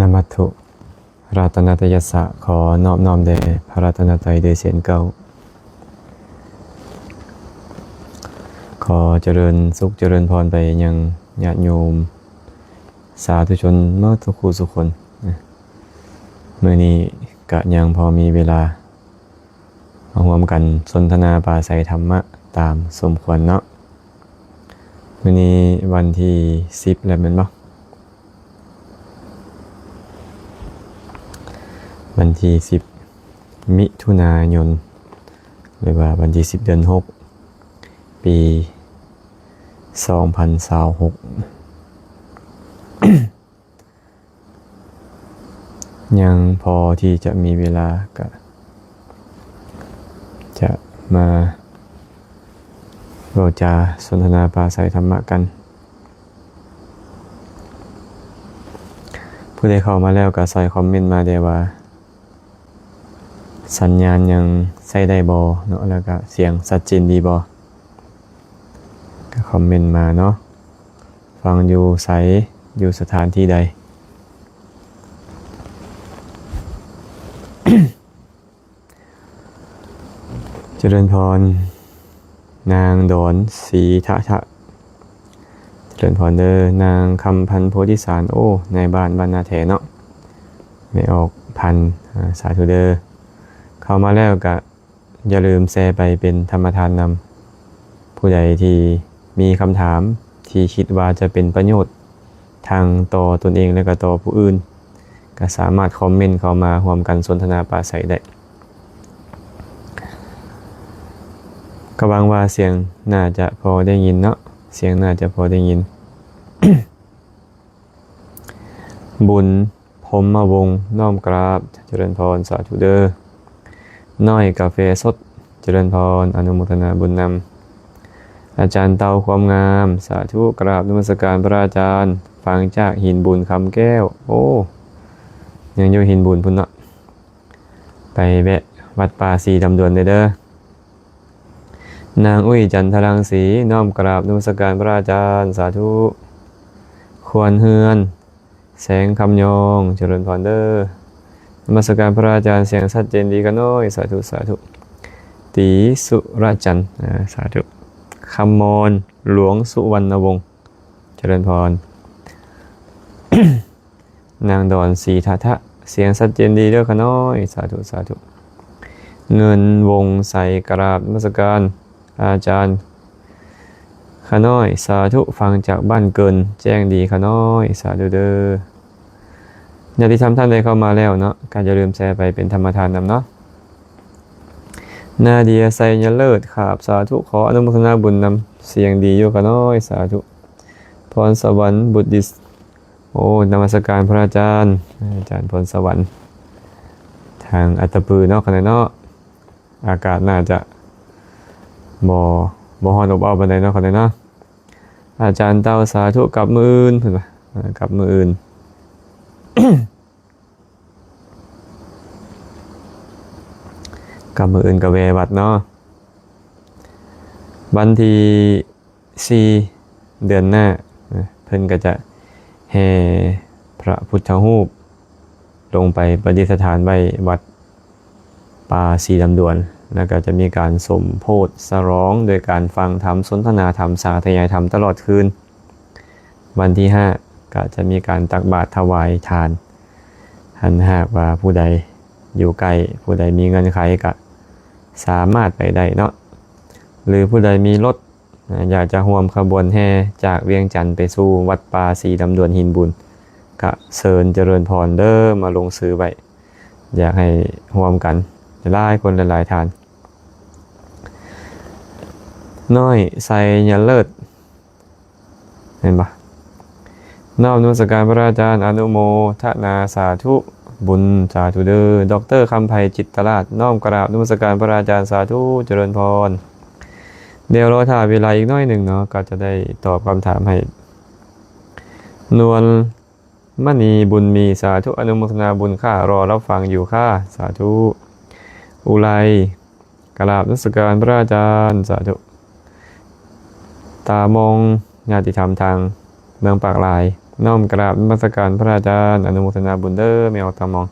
นามัตถุรัตนตยัสสะขอนอบน้อมแด่พระรัตนตรัยโดยเสียงเก่าขอเจริญสุขเจริญพรไปยังญาติโยมสาธุชนเมื่อทุกคู่สุขคนเมื่อนี้กะยังพอมีเวลามาร่วมกันสนทนาปราศัยธรรมะตามสมควรเนาะเมื่อนี้วันที่10แล้วแม่นบ่วันที่10มิถุนายนหรือว่าวันที่10เดือน6ปี2026ยังพอที่จะมีเวลาก็จะมาเราจะสนทนาปราศัยธรรมะกันผู้ใดเข้ามาแล้วก็ใส่คอมเมนต์มาได้ว่าสัญญาณยังใช้ได้บ่เนาะแล้วก็เสียงชัดเจนดีบ่ก็คอมเมนต์มาเนาะฟังอยู่ไสอยู่สถานที่ใด เจริญพรนางดอนศรีทะเจริญพรเด้อนางคำพันธ์โพธิสารโอ้ในบ้านนาแถเนาะไม่ออกพันสาธุเด้อเข้ามาแล้วก็อย่าลืมแชร์ไปเป็นธรรมทานนำผู้ใดที่มีคำถามที่คิดว่าจะเป็นประโยชน์ทางต่อตนเองและก็ต่อผู้อื่นก็สามารถคอมเมนต์เข้ามาร่วมกันสนทนาปราศัยได้ก็หวังว่าเสียงน่าจะพอได้ยินเนาะเสียงน่าจะพอได้ยิน บุญพรหมวงศ์น้อมกราบเจริญพรสาธุเด้อน้อยกาแฟสดเจริญพรอนุโมทนาบุญนำอาจารย์เตาความงามสาธุกราบนมัสการพระอาจารย์ฟังจากหินบุญคำแก้วโอ้ยังอยู่หินบุญพุ่นเนาะไปแวะวัดป่าศรีดำดวนเด้อนางอุ้ยจันทรังสีน้อมกราบนมัสการพระอาจารย์สาธุควรเฮือนแสงคำยองเจริญพรเด้อนมัสการพระอาจารย์เสียงชัดเจนดีกันน้อยสาธุสาธุตีสุรจันทร์สาธุคำมรหลวงสุวรรณวงศ์เจริญพร นางดอนศรีทะเสียงชัดเจนดีเด้อขน้อยสาธุสาธุเงินวงใสกราบนมัสการอาจารย์ขน้อยสาธุฟังจากบ้านเกินแจ้งดีขน้อยสาธุเด้อญาติธรรมท่านใดเข้ามาแล้วเนาะการจะลืมแชร์ไปเป็นธรรมทานนำเนาะนาเดียไซยเลิศขาบสาธุขออนุโมทนาบุญนำเสียงดีอยู่ขน้อยสาธุพรสวรรค์บุตรดิสโอ้นมัสการพระอาจารย์พรสวรรค์ทางอัตตปือเนาะขณะเนาะอากาศน่าจะบ่ฮ้อนอบอ้าวปานใดเนาะขณะเนาะอาจารย์เต้าสาธุกับมืออื่นเพิ่นว่ากับมืออื่น กับมืออื่นกับแววัดเนาะวันที่4เดือนหน้าเพิ่นก็จะแห่พระพุทธรูปลงไปประดิษฐานไว้วัดป่าศรีดำดวนแล้วก็จะมีการสมโพธิสร้องโดยการฟังธรรมสนทนาธรรมสาธยายธรรมตลอดคืนวันที่5ก็จะมีการตักบาตรถวายทานหันหากว่าผู้ใดอยู่ไกลผู้ใดมีเงินไขก็สามารถไปได้เนาะหรือผู้ใดมีรถอยากจะร่วมขบวนแห่จากเวียงจันทร์ไปสู่วัดป่าศรีดำดวนหินบุญก็เชิญเจริญพรเด้อมาลงซื้อไว้อยากให้ร่วมกันหลายคนหลายทานน้อยไซยเลิศเห็นปะนอบนมัสการพระอาจารย์อนุโมทนาสาธุบุญสาธุเด้อดร.คำไพจิตตราชน้อมกราบนมัสการพระอาจารย์สาธุเจริญพรเดี๋ยวรอถ่ายเวลาอีกน้อยหนึ่งเนาะก็จะได้ตอบคำถามให้นวลมณีบุญมีสาธุอนุโมทนาบุญค่ารอรับฟังอยู่ค่าสาธุอุไรกราบนมัสการพระอาจารย์สาธุตามองญาติธรรมทางเมืองปากลาย น้อมกราบนมัสการพระอาจารย์อนุโมทนาบุญเด้อแมวตามอง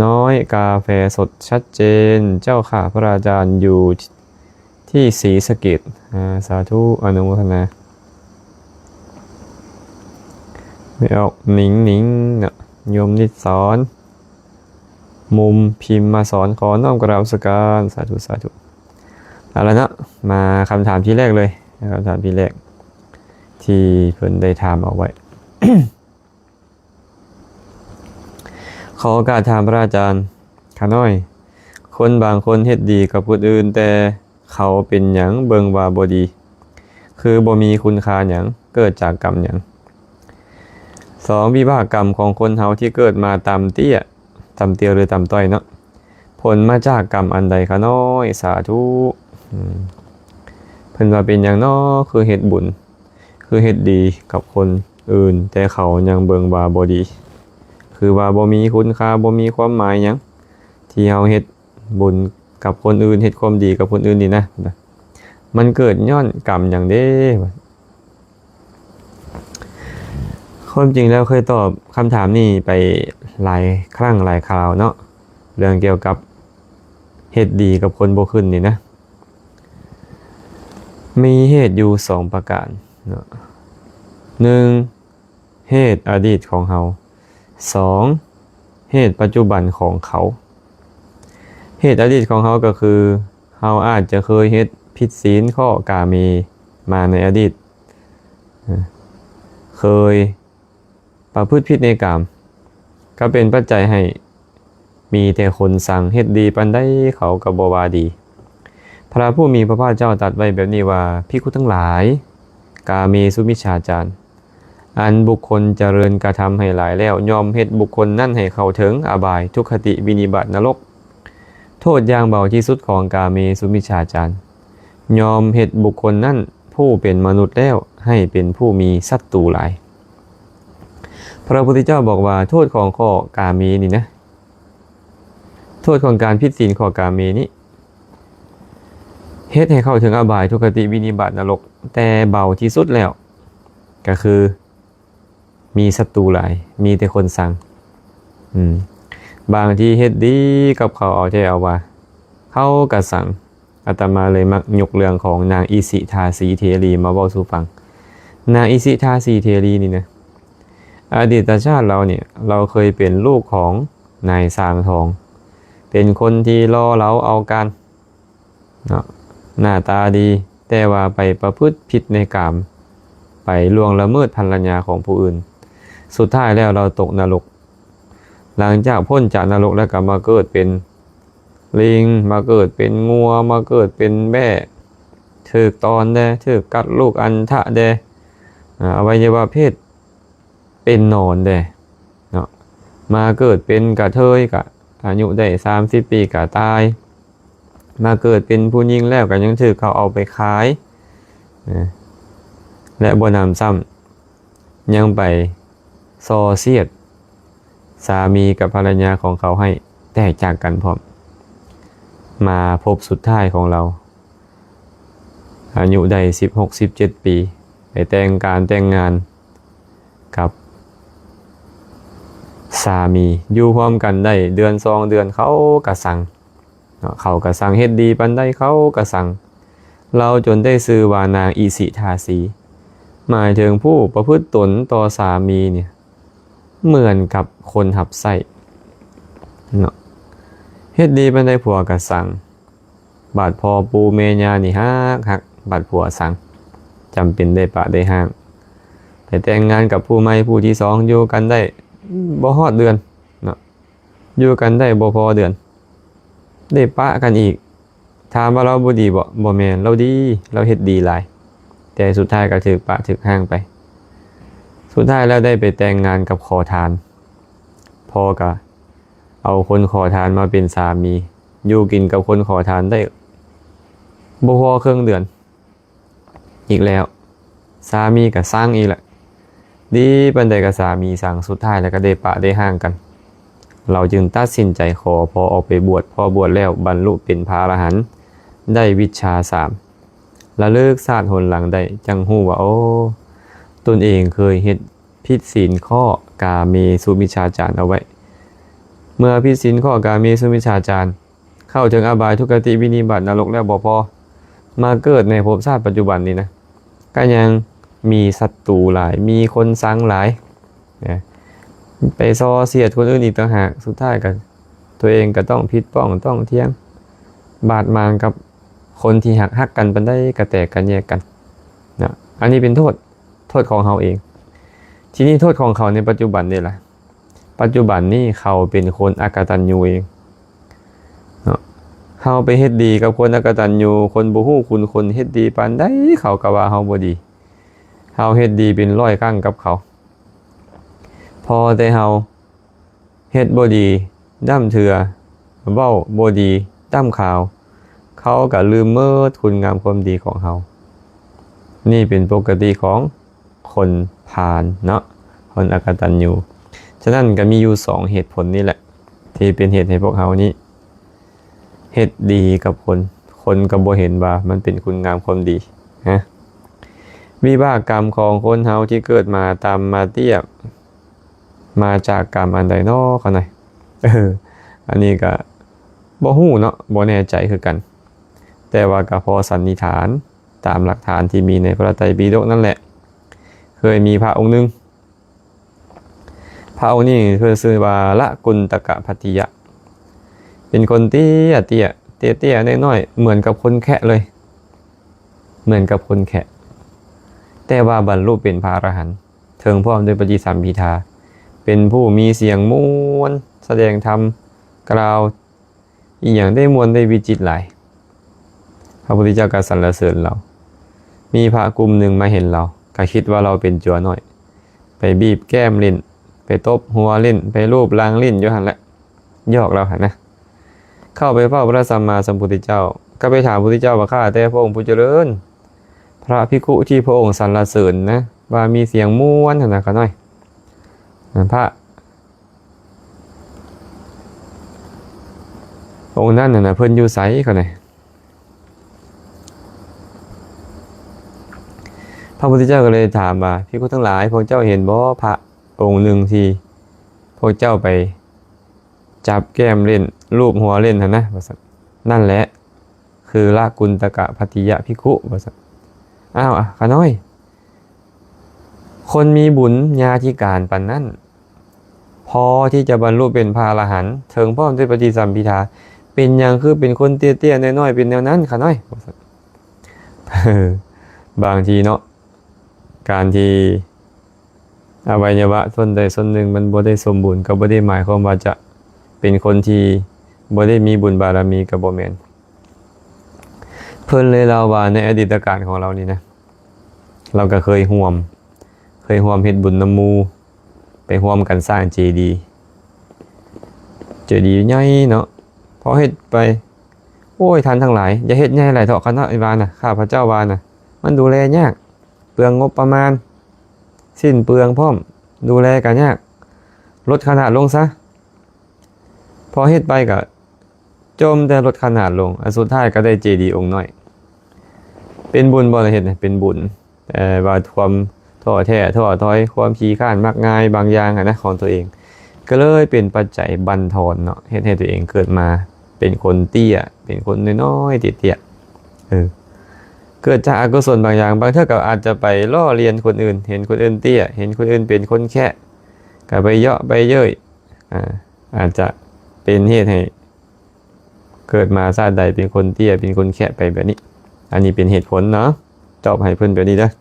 น้อยกาแฟสดชัดเจนเจ้าค่ะพระอาจารย์อยู่ที่ศรีสะเกษสาธุอนุโมทนาไม่ออกหนิงเนาะโยมนิดสอนมุมพิมพ์มาสอนขอน้อมกราบนมัสการสาธุเอาละเนาะมาคำถามที่แรกเลยคำถามที่แรกที่เพิ่นได้ถามเอาไว้ ขอโอกาสถามพระอาจารย์ข้าน้อยคนบางคนเฮ็ดดีกับคนอื่นแต่เขาเป็นหยังเบิ่งว่าบ่ดีคือบ่มีคุณค่าหยังเกิดจากกรรมหยัง2วิบากกรรมของคนเฮาที่เกิดมาตามเตี้ยหรือตามต้อยเนาะผลมาจากกรรมอันใดข้าน้อยสาธุเพิ่นว่าเป็นหยังน้อคือเฮ็ดบุญคือเฮ็ดดีกับคนอื่นแต่เขายังเบิ่งว่าบ่ดีคือว่าบ่มีคุณค่าบ่มีความหมายหยังที่เฮาเฮ็ดบุญกับคนอื่นเฮ็ดความดีกับคนอื่นนี่นะมันเกิดย้อนกรรมหยังเด้ความจริงแล้วเคยตอบคำถามนี้ไปหลายครั้งหลายคราวเนาะเรื่องเกี่ยวกับเฮ็ดดีกับคนบ่ขึ้นนี่นะมีเหตุอยู่2ประการเนาะ1เหตุอดีตของเฮา2เหตุปัจจุบันของเขาเหตุอดีตของเขาก็คือเฮาอาจจะเคยเฮ็ดผิดศีลข้อกาเมมาในอดีตเคยประพฤติผิดในกามก็เป็นปัจจัยให้มีแต่คนสั่งเฮ็ดดีปานใดเขาก็บ่ว่าดีพระผู้มีพระภาคเจ้าตรัสไว้แบบนี้ว่าภิกขุทั้งหลายกาเมสุมิจฉาจารอันบุคคลเจริญกระทำให้หลายแล้วยอมเฮ็ดบุคคลนั่นให้เข้าถึงอบายทุกขติวินิบัตินรกโทษอย่างเบาที่สุดของกาเมสุมิจฉาจารยอมเฮ็ดบุคคลนั่นผู้เป็นมนุษย์แล้วให้เป็นผู้มีศัตรูหลายพระพุทธเจ้าบอกว่าโทษของข้อกาเมนี่นะโทษของการผิดศีลข้อกาเมนี้เฮ็ดให้เข้าถึงอบายทุกขติวินิบัตินรกแต่เบาที่สุดแล้วก็คือมีศัตรูหลายมีแต่คนสั่งบางที่เฮ็ดดีกับเขาเอาใจเอาว่าเขาก็สั่งอาตมาเลยมักยกเรื่องของนางอิสิทาสีเทรีมาเว้าสู่ฟังนางอิสิทาสีเทรีนี่นะอดีตชาติเราเนี่ยเราเคยเป็นลูกของนายสร้างทองเป็นคนที่ล่อเราเอากันเนาะหน้าตาดีแต่ว่าไปประพฤติผิดในกามไปล่วงละเมิดภรรยาของผู้อื่นสุดท้ายแล้วเราตกนรกหลังจากพ้นจากนรกแล้วก็มาเกิดเป็นลิงมาเกิดเป็นงัวมาเกิดเป็นแบ่ถูกตอนแดถูกกัดลูกอัณฑะแดอวัยวะเพศเป็นนอนแดเนาะมาเกิดเป็นกระเทยกะอายุได้30 ปีกะตายมาเกิดเป็นผู้หญิงแล้วก็ยังถูกเขาเอาไปขายและบ่นำซ้ำยังไปซอเสียดสามีกับภรรยาของเขาให้แตกจากกันพร้อมมาพบสุดท้ายของเราอายุได้16-17 ปีไปแต่งงานกับสามีอยู่พร้อมกันได้เดือน2 เดือนเขาก็สั่งเฮ็ดดีปานใดเขาก็สั่งเราจนได้ชื่อว่านางอิสิทาสีหมายถึงผู้ประพฤติตนต่อสามีเนี่ยเหมือนกับคนหับไส้เนาะเฮ็ดดีปานใดผัวก็สั่งบาดพอปูเมญานี่ฮักบาดผัวสั่งจำเป็นได้ปะได้ห้างไปแต่งงานกับผู้ใหม่ผู้ที่2อยู่กันได้บ่ฮอดเดือนเนาะอยู่กันได้บ่พอเดือนได้ปะกันอีกถามว่าเราบ่ดีบ่แม่นเราดีเราเฮ็ดดีหลายแต่สุดท้ายก็ถูกปะถูกห้างไปสุดท้ายแล้วได้ไปแต่งงานกับขอทานพ่อก็เอาคนขอทานมาเป็นสามีอยู่กินกับคนขอทานได้บ่พอครึ่งเดือนอีกแล้วสามีก็สร้างอีกแหละดีปานใดกับสามีสั่งสุดท้ายแล้วก็ได้ปะได้ห้างกันเราจึงตัดสินใจขอพอออกไปบวชพอบวชแล้วบรรลุเป็นพระอรหันต์ได้วิชชา3ระลึกชาติหนหลังได้จังฮู้ว่าโอ้ตนเองเคยเฮ็ด ผิดศีลข้อกาเมสุมิชฌาจารเอาไว้เมื่อผิดศีลข้อกาเมสุมิชฌาจารเข้าถึงอบายทุกขติวินิบัตินรกแล้วบ่พอมาเกิดในภพชาติปัจจุบันนี้นะก็ยังมีศัตรูหลายมีคนซังหลายนะไปซอเสียดคนอื่นอีกต่างหากสุดท้ายก็ตัวเองก็ต้องผิดป้องต้องเที่ยงบาดหมางกับคนที่หักกันปันได้กระแตกกันแยกกันนะอันนี้เป็นโทษของเขาเองทีนี้โทษของเขาในปัจจุบันนี่แหละปัจจุบันนี่เขาเป็นคนอกตัญญูเองเนาะเขาไปเฮ็ดดีกับคนอกตัญญูคนบ่ฮู้คุณคนเฮ็ดดีปานใดเขาก็ว่าเฮาบ่ดีเฮาเฮ็ดดีเป็นร้อยครั้งกับเขาพอแต่เฮาเฮ็ดบ่ดีด้ำเถื่อเว้าบ่ดีด้ำข่าวเขาก็ลืมเมิดคุณงามความดีของเฮานี่เป็นปกติของคนพาลเนาะคนอกตัญญูฉะนั้นก็มีอยู่2เหตุผลนี่แหละที่เป็นเหตุให้พวกเฮานี้เฮ็ดดีกับคนก็บ่เห็นว่ามันเป็นคุณงามความดีฮะวิบากกรรมของคนเฮาที่เกิดมาตามมาเทียบมาจากกรรมอันใดน้อกันหน่อยอันนี้ก็บ่ฮู้เนาะบ่แน่ใจคือกันแต่ว่าก็พอสันนิษฐานตามหลักฐานที่มีในพระไตรปิฎกนั่นแหละเคยมีพระองค์หนึ่งพระองค์นี้คือชื่อว่าละกุณตกะภัตติยะเป็นคนเตี้ยน้อยๆเหมือนกับคนแคะเลยเหมือนกับคนแคะแต่ว่าบรรลุเป็นพระอรหันต์เทิงพร้อมด้วยปฏิสัมภิทาเป็นผู้มีเสียงม่วนแสดงธรรมกล่าวอีกอย่างได้มวลได้วิจิตรหลายพระพุทธเจ้าก็สรรเสริญเรามีพระกลุ่มหนึ่งมาเห็นเราก็คิดว่าเราเป็นจัวหน่อยไปบีบแก้มเล่นไปตบหัวเล่นไปรูปลางเล่นอยู่หั่นแหละยอกเราหั่นนะเข้าไปเฝ้าพระสัมมาสัมพุทธเจ้าก็ไปถามพระพุทธเจ้าว่าข้าแต่พระองค์ผู้เจริญพระภิกขุที่พระองค์สรรเสริญนะว่ามีเสียงม่วนหั่นนะก็น้อยพระองค์นั้นน่ะเพิ่นอยู่ไสก็ได้พระพุทธเจ้าก็เลยถามว่าภิกขุทั้งหลายพวกเจ้าเห็นบ่พระองค์หนึ่งที่พวกเจ้าไปจับแก้มเล่นรูปหัวเล่นนะว่าซั่นนั่นแหละคือละกุณตกะภัตติยะภิกขุว่าซั่นอ้าวข้าน้อยคนมีบุญญาธิการปานนั้นพอที่จะบรรลุเป็นพระอรหันต์เทิงพร้อมด้วยปฏิสัมภิทาเป็นอย่างคือเป็นคนเตี้ยๆน้อยๆเป็นแนวนั้นข้าน้อยว่าซั่นบางทีเนาะการที่อวัยวะส่วนใดส่วนหนึ่งมันบ่ได้สมบูรณ์ก็บ่ได้หมายความว่าจะเป็นคนที่บ่ได้มีบุญบารมีก็บ่แม่นเพิ่นเลยเล่าว่าในอดีตการของเรานี่นะเราก็เคยร่วมเฮ็ดบุญนำหมู่ไปร่วมกันสร้างเจดีย์ใหญ่เนาะพอเฮ็ดไปโอ้ยท่านทั้งหลายอย่าเฮ็ดใหญ่หลายเถาะคณะว่าน่ะข้าพเจ้าว่าน่ะมันดูแลยากเปลืองงบประมาณสิ้นเปลืองพร้อมดูแลกันยากลดขนาดลงซะพอเฮ็ดไปก็จมแต่ลดขนาดลงอันสุดท้ายก็ได้เจดีย์องค์น้อยเป็นบุญบ่ล่ะเฮ็ดน่ะเป็นบุญแต่ว่าความท้อแท้ท้อถอยความขี้คร้านมักง่ายบางอย่างนะของตัวเองก็เลยเป็นปัจจัยบั่นทอนเนาะเฮ็ดให้ตัวเองเกิดมาเป็นคนเตี้ยเป็นคนน้อยๆเตี้ยเกิดจากอกุศลบางอย่างบางเท่ากับอาจจะไปล่อเลียนคนอื่นเห็นคนอื่นเตี้ยเห็นคนอื่นเป็นคนแค่ก็ไปเยาะไปเย้ยอาจจะเป็นเหตุให้เกิดมาชาติใดเป็นคนเตี้ยเป็นคนแค่ไปแบบนี้อันนี้เป็นเหตุผลเนาะตอบให้เพิ่นแบบนี้นะ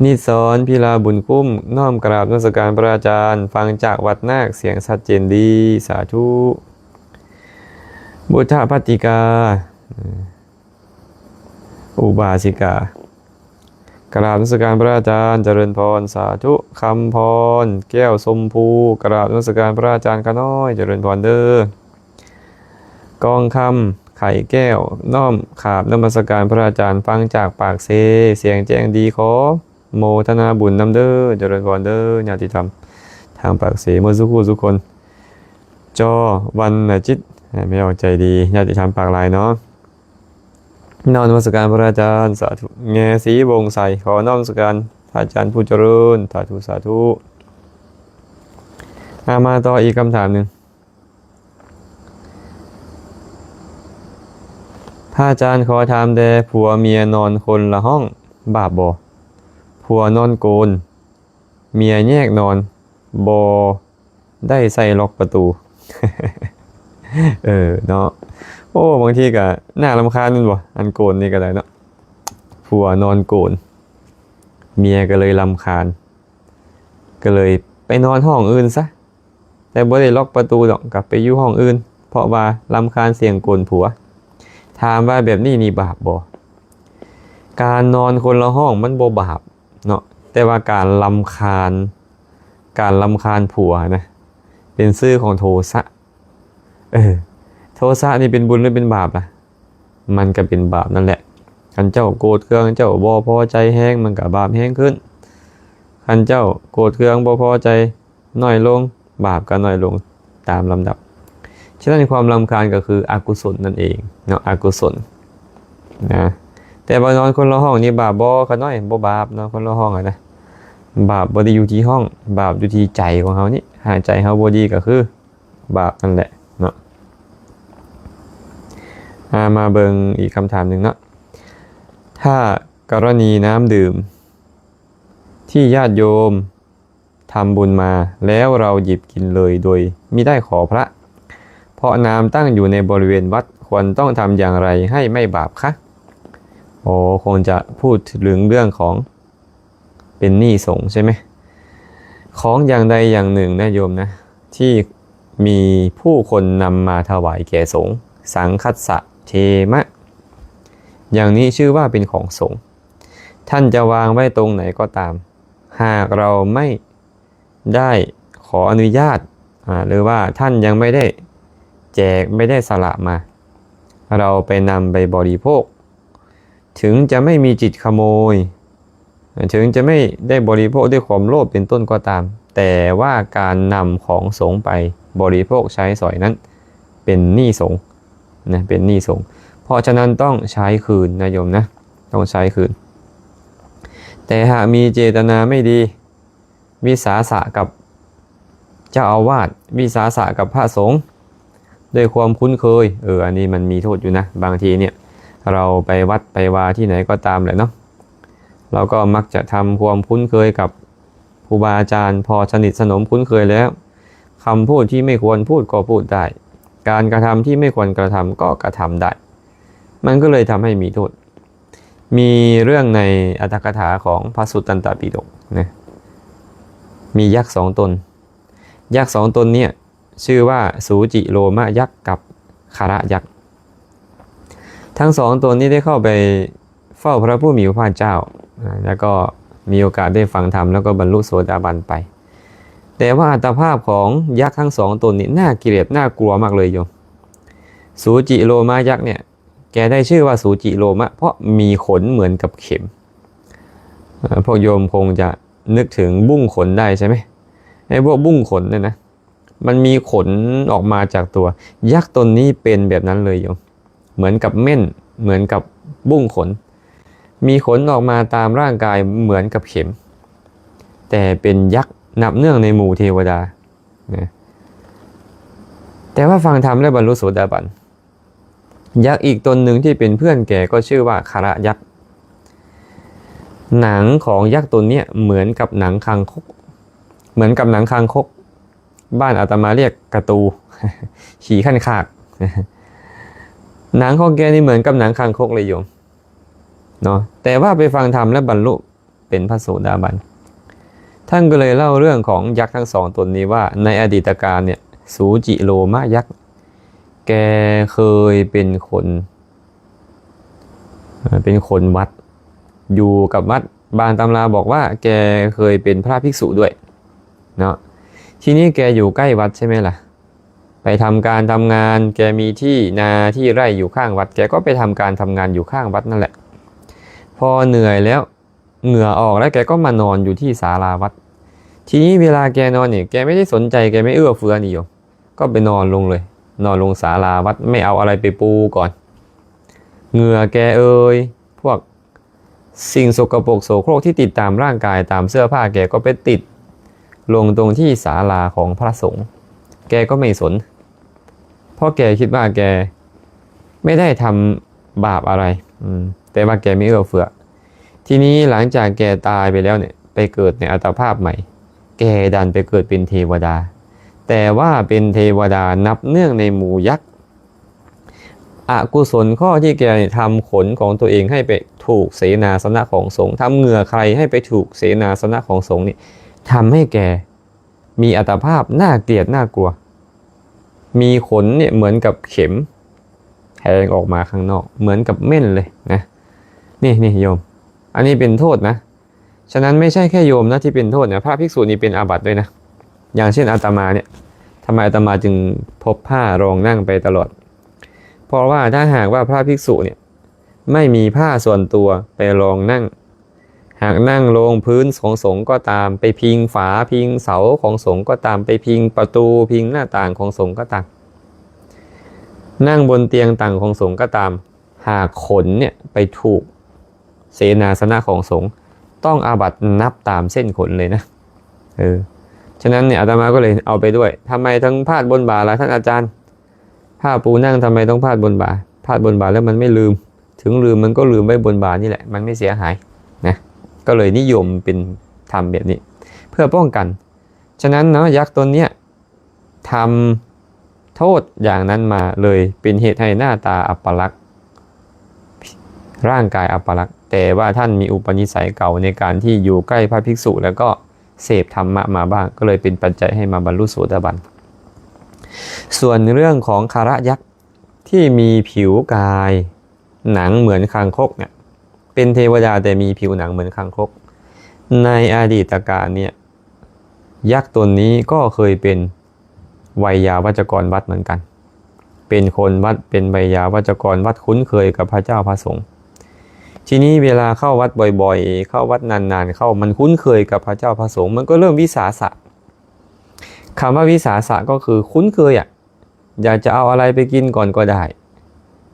นิสรพิลาบุญคุ้มน้อมกราบนมัสการพระอาจารย์ฟังจากวัดนาคเสียงชัดเจนดีสาธุบุทธภัตติกาอุบาสิกากราบนมัสการพระอาจารย์เจริญพรสาธุคำพรแก้วสมภูกราบนมัสการพระอาจารย์ข้าน้อยเจริญพรเด้อกองคำไข่แก้วน้อมขาบนมัสการพระอาจารย์ฟังจากปากเสียงแจ้งดีขอโมทนาบุญนำเด้อเจริญพรเด้อญาติธรรมทางปากเสเมื่อสุขคนจอวันจิตไม่เอาใจดีญาติธรรมปากลายเนาะน้อมนมัสการพระอาจารย์สาธุแง่สีวงใสขอน้อมนมัสการ พระอาจารย์ผู้เจริญสาธุสาธุมาต่ออีกคำถามหนึ่งพระอาจารย์ขอถามแด่ผัวเมียนอนคนละห้องบาปบ่ผัวนอนโกนเมียแยกนอนบ่ได้ใส่ล็อกประตู เนาะโอ้บางทีก็น่ารำคาญนั่นบ่อันโกนนี่ก็ได้เนาะผัวนอนโกนเมียก็เลยรำคาญก็เลยไปนอนห้องอื่นซะแต่บ่ได้ล็อกประตูดอกกลับไปอยู่ห้องอื่นเพราะว่ารำคาญเสียงโกนผัวถามว่าแบบนี้นี่บาปบ่การนอนคนละห้องมันบ่บาปเนาะแต่ว่าการรำคาญผัวนะเป็นชื่อของโทสะโทสะนี่เป็นบุญหรือเป็นบาปล่ะมันก็เป็นบาปนั่นแหละคันเจ้าโกรธเคืองเจ้าบ่พอใจแห้งมันก็บาปแห้งขึ้นคันเจ้าโกรธเคืองบ่พอใจน้อยลงบาปก็น้อยลงตามลำดับฉะนั้นความรำคาญก็คืออกุศลนั่นเองเนาะอกุศลนะแต่ว่านอนคนละห้องนี่บาปบ่ขน้อยบ่บาปนอนคนละห้องนะบาปบ่ได้อยู่ที่ห้องบาปอยู่ที่ใจของเฮานี่หายใจเฮาบ่ดีก็คือบาปนั่นแหละเนาะมาเบิ่งอีกคำถามหนึ่งเนาะถ้ากรณีน้ำดื่มที่ญาติโยมทำบุญมาแล้วเราหยิบกินเลยโดยมิได้ขอพระเพราะน้ำตั้งอยู่ในบริเวณวัดควรต้องทำอย่างไรให้ไม่บาปคะคงจะพูดถึงเรื่องของเป็นหนี้สงฆ์ใช่ไหมของอย่างใดอย่างหนึ่งนะโยมนะที่มีผู้คนนำมาถวายแก่สงฆ์สังคัสสะเทมะอย่างนี้ชื่อว่าเป็นของสงฆ์ท่านจะวางไว้ตรงไหนก็ตามหากเราไม่ได้ขออนุญาตหรือว่าท่านยังไม่ได้แจกไม่ได้สละมาเราไปนำไปบริโภคถึงจะไม่มีจิตขโมยถึงจะไม่ได้บริโภคด้วยความโลภเป็นต้นก็ตามแต่ว่าการนำของสงฆ์ไปบริโภคใช้สอยนั้นเป็นหนี้สงฆ์นะเป็นหนี้สงฆ์เพราะฉะนั้นต้องใช้คืนนะโยมนะต้องใช้คืนแต่หากมีเจตนาไม่ดีวิสาสะกับเจ้าอาวาสวิสาสะกับพระสงฆ์ด้วยความคุ้นเคยอันนี้มันมีโทษอยู่นะบางทีเนี่ยเราไปวัดไปวาที่ไหนก็ตามแหละเนาะเราก็มักจะทำความคุ้นเคยกับครูบาอาจารย์พอสนิทสนมคุ้นเคยแล้วคำพูดที่ไม่ควรพูดก็พูดได้การกระทำที่ไม่ควรกระทำก็กระทำได้มันก็เลยทำให้มีโทษมีเรื่องในอัตถกถาของพระสุตตันตปิฎกนะมียักษ์สองตนยักษ์สองตนเนี่ยชื่อว่าสูจิโลมะยักษ์กับคาระยักษ์ทั้งสองตนนี้ได้เข้าไปเฝ้าพระผู้มีพระภาคเจ้าแล้วก็มีโอกาสได้ฟังธรรมแล้วก็บรรลุโสดาบันไปแต่ว่าอัตภาพของยักษ์ทั้งสองตนนี้น่าเกลียดน่ากลัวมากเลยโยมสูจิโลมะยักษ์เนี่ยแกได้ชื่อว่าสูจิโลมะเพราะมีขนเหมือนกับเข็มพวกโยมคงจะนึกถึงบุ้งขนได้ใช่ไหมไอ้พวกบุ้งขนเนี่ยนะมันมีขนออกมาจากตัวยักษ์ตนนี้เป็นแบบนั้นเลยโยมเหมือนกับเม่นเหมือนกับบุ้งขนมีขนออกมาตามร่างกายเหมือนกับเข็มแต่เป็นยักษ์นับเนื่องในหมู่เทวดานะแต่ว่าฟังธรรมและบรรลุโสดาบันยักษ์อีกตนหนึ่งที่เป็นเพื่อนแกก็ชื่อว่าคาระยักษ์หนังของยักษ์ตนนี้เหมือนกับหนังคางคกเหมือนกับหนังคางคกบ้านอาตมาเรียกกระตู ขี่ขั้นขากหนังของแกนี่เหมือนกับหนังคางคกเลยโยมเนาะแต่ว่าไปฟังธรรมและบรรลุเป็นพระโสดาบันท่านก็เลยเล่าเรื่องของยักษ์ทั้งสองตนนี้ว่าในอดีตการเนี่ยสูจิโลมะยักษ์แกเคยเป็นคนวัดอยู่กับวัดบางตำราบอกว่าแกเคยเป็นพระภิกษุด้วยเนาะทีนี้แกอยู่ใกล้วัดใช่ไหมล่ะไปทำการทำงานแกมีที่นาที่ไร่อยู่ข้างวัดแกก็ไปทำการทำงานอยู่ข้างวัดนั่นแหละพอเหนื่อยแล้วเหงื่อออกแล้วแกก็มานอนอยู่ที่ศาลาวัดทีนี้เวลาแกนอนเนี่ยแกไม่ได้สนใจแกไม่เอื้อเฟื้อนี่โยมก็ไปนอนลงเลยนอนลงศาลาวัดไม่เอาอะไรไปปูก่อนเหงื่อแกพวก สิ่งสกปรกโสโครกที่ติดตามร่างกายตามเสื้อผ้าแกก็ไปติดลงตรงที่ศาลาของพระสงฆ์แกก็ไม่สนเพราะแกคิดว่าแกไม่ได้ทำบาปอะไรแต่ว่าแกไม่เอื้อเฟื้อทีนี้หลังจากแกตายไปแล้วเนี่ยไปเกิดในอัตภาพใหม่แกดันไปเกิดเป็นเทวดาแต่ว่าเป็นเทวดานับเนื่องในหมู่ยักษ์อกุศลข้อที่แกทำขนของตัวเองให้ไปถูกเสนาสนะของสงฆ์ทำเหงื่อใครให้ไปถูกเสนาสนะของสงฆ์นี่ทำให้แกมีอัตภาพน่าเกลียดน่ากลัวมีขนเนี่ยเหมือนกับเข็มแทงออกมาข้างนอกเหมือนกับเม่นเลยนะนี่โยมอันนี้เป็นโทษนะฉะนั้นไม่ใช่แค่โยมนะที่เป็นโทษนะพระภิกษุนี่เป็นอาบัติด้วยนะอย่างเช่นอาตมาเนี่ยทำไมอาตมาจึงพบผ้ารองนั่งไปตลอดเพราะว่าถ้าหากว่าพระภิกษุเนี่ยไม่มีผ้าส่วนตัวไปรองนั่งหากนั่งลงพื้นของสงฆ์ก็ตามไปพิงฝาพิงเสาของสงฆ์ก็ตามไปพิงประตูพิงหน้าต่างของสงฆ์ก็ตามนั่งบนเตียงต่างของสงฆ์ก็ตามหากขนเนี่ยไปถูกเสนาสนะของสงฆ์ต้องอาบัตินับตามเส้นขนเลยนะฉะนั้นเนี่ยอาตมาก็เลยเอาไปด้วยทำไมทั้งพาดบนบ่าล่ะท่านอาจารย์ผ้าปูนั่งทำไมต้องพาดบนบ่าพาดบนบ่าแล้วมันไม่ลืมถึงลืมมันก็ลืมไว้บนบ่านี่แหละมันไม่เสียหายนะก็เลยนิยมเป็นทำแบบนี้เพื่อป้องกันฉะนั้นเนาะยักษ์ตนเนี้ยทำโทษอย่างนั้นมาเลยเป็นเหตุให้หน้าตาอัปลักษณ์ร่างกายอัปลักษณ์แต่ว่าท่านมีอุปนิสัยเก่าในการที่อยู่ใกล้พระภิกษุแล้วก็เสพธรรมะมาบ้างก็เลยเป็นปัจจัยให้มาบรรลุโสดาบันส่วนเรื่องของคาระยักษ์ที่มีผิวกายหนังเหมือนคางคกเนี่ยเป็นเทวดาแต่มีผิวหนังเหมือนคางคกในอดีตการเนี่ยยักษ์ตนนี้ก็เคยเป็นไวยาวัจกรวัดเหมือนกันเป็นคนวัดเป็นไวยาวัจกรวัดคุ้นเคยกับพระเจ้าพระสงฆ์ทีนี้เวลาเข้าวัดบ่อยๆเข้าวัดนานๆเข้ามันคุ้นเคยกับพระเจ้าพระสงฆ์มันก็เริ่มวิสาสะคำว่าวิสาสะก็คือคุ้นเคยอยากจะเอาอะไรไปกินก่อนก็ได้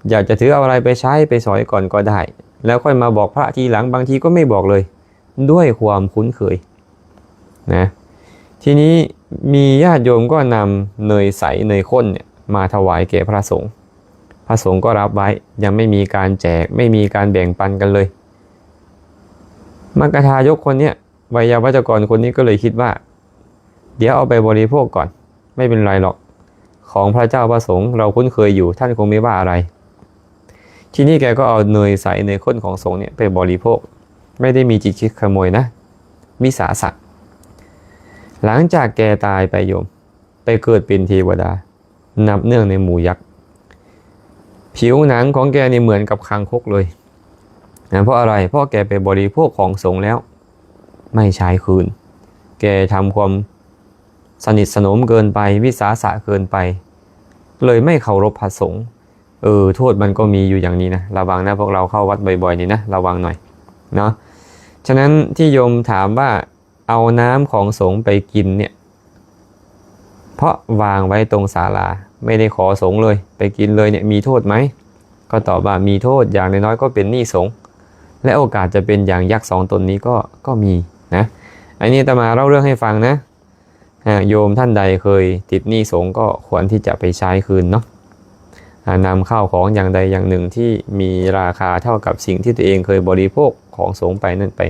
อยากจะถือเอาอะไรไปใช้ไปสอยก่อนก็ได้แล้วค่อยมาบอกพระทีหลังบางทีก็ไม่บอกเลยด้วยความคุ้นเคยนะทีนี้มีญาติโยมก็นำเนยใสเนยข้นเนี่ยมาถวายแก่พระสงฆ์พระสงฆ์ก็รับไว้ยังไม่มีการแจกไม่มีการแบ่งปันกันเลยมัคคทายกคนเนี้ยไวยาวัจกรคนนี้ก็เลยคิดว่าเดี๋ยวเอาไปบริโภคก่อนไม่เป็นไรหรอกของพระเจ้าพระสงฆ์เราคุ้นเคยอยู่ท่านคงไม่ว่าอะไรทีนี้แกก็เอาเนยใสเนยข้นของสงฆ์เนี่ยไปบริโภคไม่ได้มีจิตคิดขโมยนะมิสาสะหลังจากแกตายไปโยมไปเกิดเป็นเทวดานับเนื่องในหมู่ยักษ์ผิวหนังของแกนี่เหมือนกับคางคกเลยนะเพราะอะไรเพราะแกไปบริโภคของสงฆ์แล้วไม่ใช้คืนแกทำความสนิทสนมเกินไปวิสาสะเกินไปเลยไม่เคารพพระสงฆ์โทษมันก็มีอยู่อย่างนี้นะระวังนะพวกเราเข้าวัดบ่อยๆนี่นะระวังหน่อยเนาะฉะนั้นที่โยมถามว่าเอาน้ำของสงฆ์ไปกินเนี่ยเพราะวางไว้ตรงศาลาไม่ได้ขอสงฆ์เลยไปกินเลยเนี่ยมีโทษไหมก็ตอบว่ามีโทษอย่างน้อยๆก็เป็นหนี้สงฆ์และโอกาสจะเป็นอย่างยักษ์สองตนนี้ก็มีนะอันนี้อาตมาเล่าเรื่องให้ฟังนะโยมท่านใดเคยติดหนี้สงฆ์ก็ควรที่จะไปใช้คืนเนาะนำข้าวของอย่างใดอย่างหนึ่งที่มีราคาเท่ากับสิ่งที่ตัวเองเคยบริโภคของสงฆ์ไปนั่นไป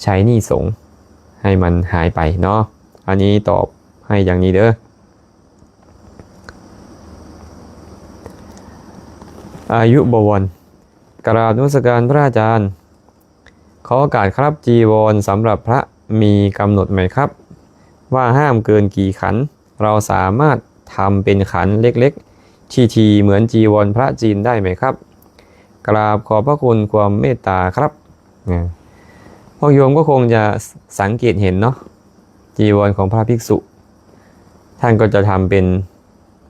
ใช้หนี้สงฆ์ให้มันหายไปเนาะอันนี้ตอบให้อย่างนี้เด้ออายุบวรกราบนมัสการพระอาจารย์ขอโอกาสครับจีวรสำหรับพระมีกำหนดไหมครับว่าห้ามเกินกี่ขันเราสามารถทำเป็นขันเล็กๆทีเหมือนจีวรพระจีนได้ไหมครับกราบขอบพระคุณความเมตตาครับพวกโยมก็คงจะสังเกตเห็นเนาะจีวรของพระภิกษุท่านก็จะทำเป็น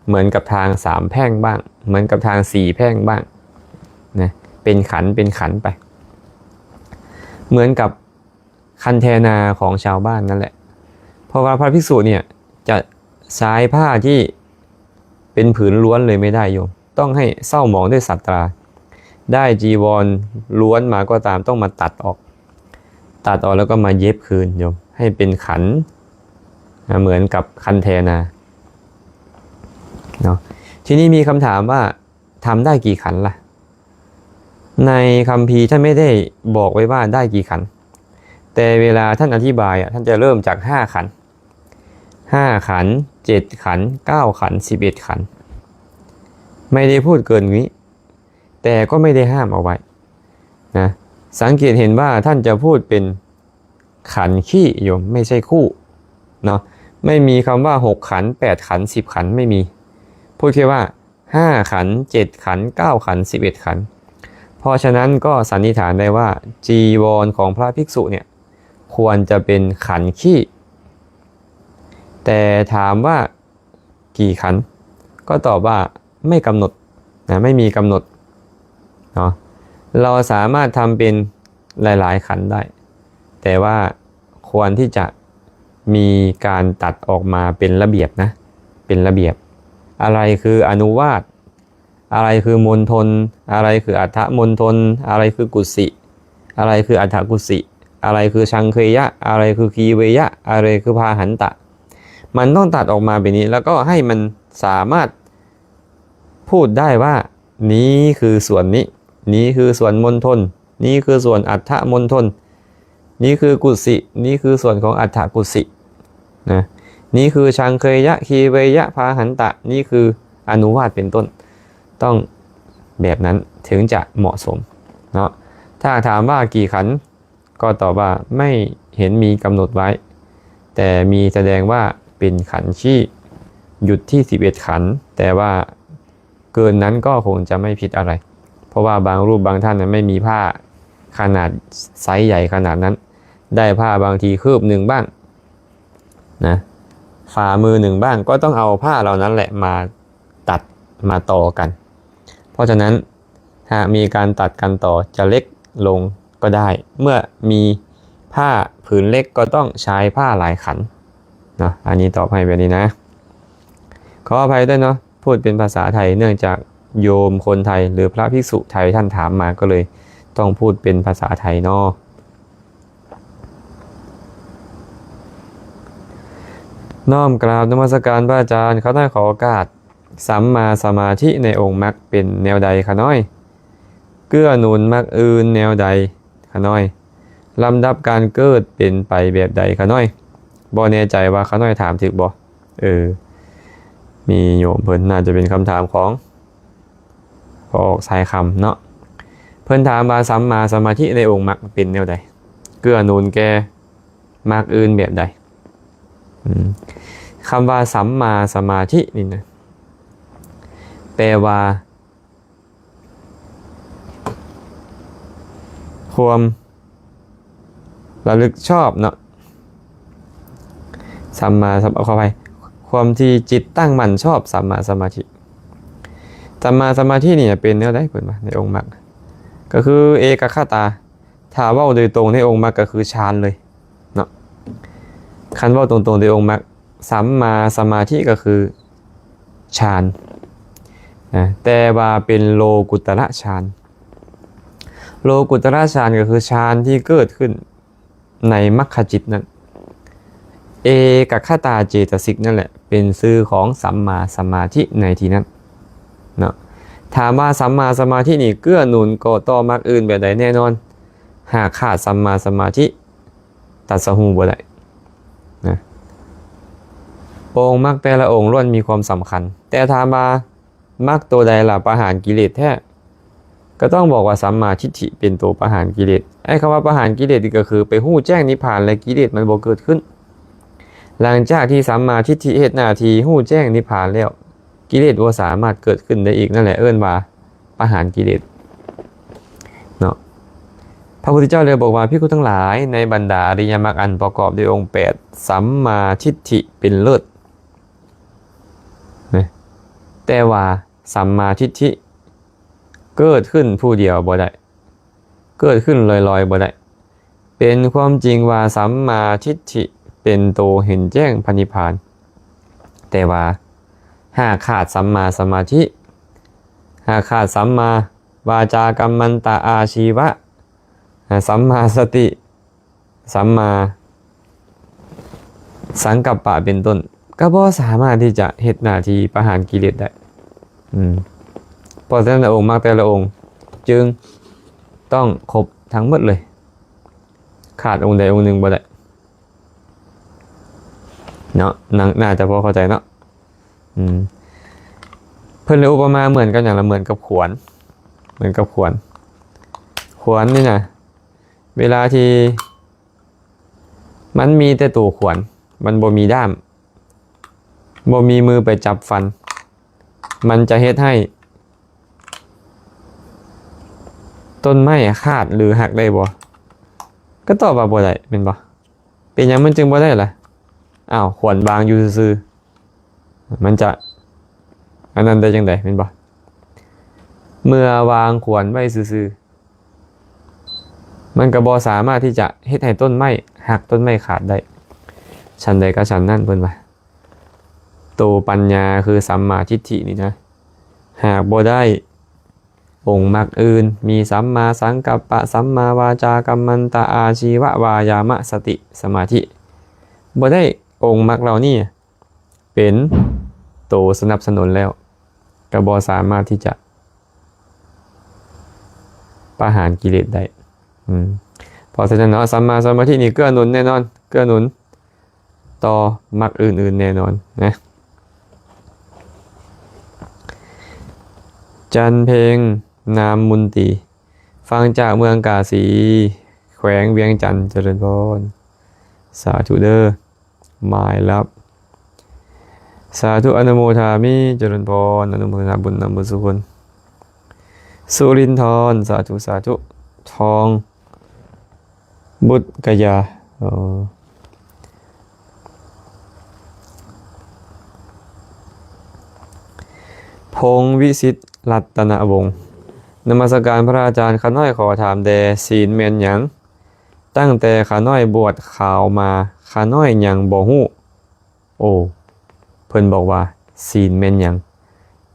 เหมือนกับทาง3แพร่งบ้างเหมือนกับทาง4แพร่งบ้างนะเป็นขันไปเหมือนกับคันแทนาของชาวบ้านนั่นแหละเพราะว่าพระภิกษุเนี่ยจะใช้ผ้าที่เป็นผืนล้วนเลยไม่ได้โยมต้องให้เศร้าหมองด้วยสัตรา ได้จีวรล้วนมาก็ตามต้องมาตัดออกแล้วก็มาเย็บคืนโยมให้เป็นขันเหมือนกับคันแทนาเนาะทีนี้มีคำถามว่าทำได้กี่ขันล่ะในคัมภีร์ท่านไม่ได้บอกไว้ว่าได้กี่ขันแต่เวลาท่านอธิบายท่านจะเริ่มจาก5ขัน5ขัน7ขัน9ขัน11ขันไม่ได้พูดเกินนี้แต่ก็ไม่ได้ห้ามเอาไว้นะสังเกตเห็นว่าท่านจะพูดเป็นขันขี้โยมไม่ใช่คู่เนาะไม่มีคำว่า6ขัน8ขัน10ขันไม่มีพูดแค่ว่า5ขัน7ขัน9ขัน11ขันเพราะฉะนั้นก็สันนิษฐานได้ว่าจีวรของพระภิกษุเนี่ยควรจะเป็นขันขี้แต่ถามว่ากี่ขันก็ตอบว่าไม่กำหนดนะไม่มีกำหนดเนาะเราสามารถทำเป็นหลายๆขันได้แต่ว่าควรที่จะมีการตัดออกมาเป็นระเบียบนะเป็นระเบียบอะไรคืออนุวาสอะไรคือมณฑลอะไรคืออัฏฐมณฑลอะไรคือกุสิอะไรคืออัฏฐกุสิอะไรคือชังเคยะอะไรคือคีเวยะอะไรคือพาหันตะมันต้องตัดออกมาแบบนี้แล้วก็ให้มันสามารถพูดได้ว่านี้คือส่วนนี้คือส่วนมณฑลนี้คือส่วนอัฏฐมณฑลนี้คือกุสินี้คือส่วนของอัฏฐกุสินะนี่คือชังเคยะคีเวยะพาหันตะนี่คืออนุวาสเป็นต้นต้องแบบนั้นถึงจะเหมาะสมเนาะถ้าถามว่ากี่ขันก็ตอบว่าไม่เห็นมีกำหนดไว้แต่มีแสดงว่าเป็นขันที่หยุดที่11ขันแต่ว่าเกินนั้นก็คงจะไม่ผิดอะไรเพราะว่าบางรูปบางท่านไม่มีผ้าขนาดไซส์ใหญ่ขนาดนั้นได้ผ้าบางทีคืบหนึ่งบ้างนะฝ่ามือหนึ่งบ้างก็ต้องเอาผ้าเหล่านั้นแหละมาตัดมาต่อกันเพราะฉะนั้นหากมีการตัดกันต่อจะเล็กลงก็ได้เมื่อมีผ้าผืนเล็กก็ต้องใช้ผ้าหลายขันเนาะอันนี้ตอบให้แบบนี้นะขออภัยด้วยเนาะพูดเป็นภาษาไทยเนื่องจากโยมคนไทยหรือพระภิกษุไทยท่านถามมาก็เลยต้องพูดเป็นภาษาไทยเนาะน้อมกราบนมัสการพระอาจารย์เขาได้ขอโอกาสสัมมาสมาธิในองค์มรรคเป็นแนวใดคะน้อยเกื้อหนุนมรรคอื่นแนวใดคะน้อยลำดับการเกิดเป็นไปแบบใดคะน้อยบ่แน่ใจว่าคะน้อยถามถึกบ่มีโยมเพิ่นน่าจะเป็นคำถามของพอออกสายคำเนาะเพิ่นถามว่าสัมมาสมาธิในองค์มรรคเป็นแนวใดเกื้อหนุนแก่มรรคอื่นแบบใดคำว่าสัมมาสมาธินี่นะแปลว่าความระลึกชอบเนาะสัมมาขอไปความที่จิตตั้งมั่นชอบสัมมาสมาธิสัมมาสมาธินี่เป็นแนวใดเพิ่นว่าในองค์มรรคก็คือเอกคตาถ้าเว้าโดยตรงในองค์มรรคก็คือฌานเลยเนาะคันเว้าตรงๆในองค์มรรคสัมมาสมาธิก็คือฌานนะแต่ว่าเป็นโลกุตระฌานโลกุตระฌานก็คือฌานที่เกิดขึ้นในมรรคจิตนั้นเอกคตาเจตสิกนั่นแหละเป็นชื่อของสัมมาสมาธิในที่นั้นเนาะถามว่าสัมมาสมาธินี่เกื้อหนุนก่อต่อมรรคอื่นแบบใดแน่นอนหากขาดสัมมาสมาธิตัดสหูบ่ได้นะองค์มรรคแต่ละองค์ล้วนมีความสำคัญแต่ถามว่ามรรคตัวใดล่ะประหารกิเลสแท้ก็ต้องบอกว่าสัมมาทิฏฐิเป็นตัวประหารกิเลสไอ้คำว่าประหารกิเลสก็คือไปหู้แจ้งนิพพานและกิเลสมันบ่เกิดขึ้นหลังจากที่สัมมาทิฏฐิเฮ็ดหน้าที่หู้แจ้งนิพพานแล้วกิเลสบ่สามารถเกิดขึ้นได้อีกนั่นแหละเอิ้นว่าประหารกิเลสเนาะพระพุทธเจ้าเลยบอกว่าภิกษุทั้งหลายในบรรดาอริยมรรคอันประกอบด้วยองค์8สัมมาทิฏฐิเป็นเลิศแต่ว่าสัมมาทิฏฐิเกิดขึ้นผู้เดียวบ่ได้เกิดขึ้นลอยๆบ่ได้เป็นความจริงว่าสัมมาทิฏฐิเป็นตัวเห็นแจ้งพระนิพพานแต่ว่าหากขาดสัมมาสมาธิหากขาดสัมมา วาจากัมมันตะอาชีวะสัมมาสติสัมมาสังกัปปะเป็นต้นก็บ่สามารถที่จะเฮ็ดหน้าที่ประหารกิเลสได้เพราะฉะนั้นองค์มรรคแต่ละองค์จึงต้องครบทั้งหมดเลยขาดองค์ใดองค์หนึ่งบ่ได้เนาะน่าจะพอเข้าใจเนาะเพิ่นเลยอุปมาเหมือนกันอย่างละเหมือนกับขวานขวานนี่นะเวลาที่มันมีแต่ตัวขวานมันบ่มีด้ามบ่มีมือไปจับฟันมันจะเฮ็ดให้ต้นไม้ขาดหรือหักได้บ่ก็ตอบว่าบ่ได้เป็นบ่เป็นหยังมันจึงบ่ได้ล่ะอ้าวขวานบางอยู่ซื่อๆมันจะอันนั้นได้จังได๋เป็นบ่เมื่อวางขวานไว้ซื่อๆมันก็บ่สามารถที่จะเฮ็ดให้ต้นไม้หักต้นไม้ขาดได้ฉันใดก็ฉันนั่นเพิ่นว่าตัวปัญญาคือสัมมาทิฏฐินี่นะหากบ่ได้องค์มรรคอื่นมีสัมมาสังกัปปะสัมมาวาจากัมมันตะอาชีวะวายามะสติสมาธิบ่ได้องค์มรรคเหล่านี้เป็นตัวสนับสนุนแล้วก็บ่สามารถที่จะประหารกิเลสได้เพราะฉะนั้นเนาะสัมมาสมาธินี่เกื้อหนุนแน่นอนเกื้อหนุนต่อมรรคอื่นๆแน่นอนนะจันเพลงนามมุนตีฟังจากเมืองกาสีแขวงเวียงจันทร์เจริญพรสาธุเด้อหมายรับสาธุอนุโมทามิเจริญพรอนุโมทนาบุญนำบุญสุคนสุรินทรสาธุสาธุทองบุตรกยาพงษ์วิสิทธิ์รัตนวงศ์นมัสการพระอาจารย์ข้าน้อยขอถามแด่ศีลแม่นหยังตั้งแต่ข้าน้อยบวชข่าวมาข้าน้อยยังบ่ฮู้โอ้เพิ่นบอกว่าศีลแม่นหยัง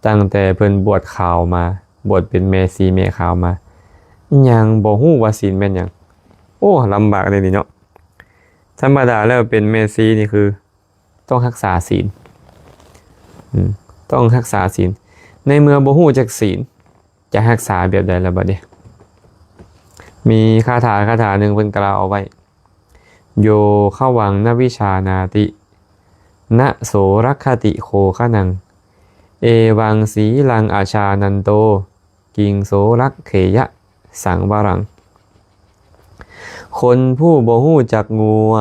ตั้งแต่เพิ่นบวชข่าวมาบวชเป็นแม่ชีแม่ข่าวมายังบ่ฮู้ว่าศีลแม่นหยังโอ้ลำบากเลยนี่เนาะธรรมดาแล้วเป็นแม่ชีนี่คือต้องรักษาศีลต้องรักษาศีลในเมื่อบ่ฮู้จักศีลจะรักษาแบบใดล่ะบัดนี้มีคาถาหนึ่งเพิ่นกล่าวเอาไว้โยเข้าวังนวิชานาตินะโสรักขติโคขนังเอวังสีลังอาชานันโตกิงโสรักเขยะสังวรังคนผู้บ่ฮู้จักงัว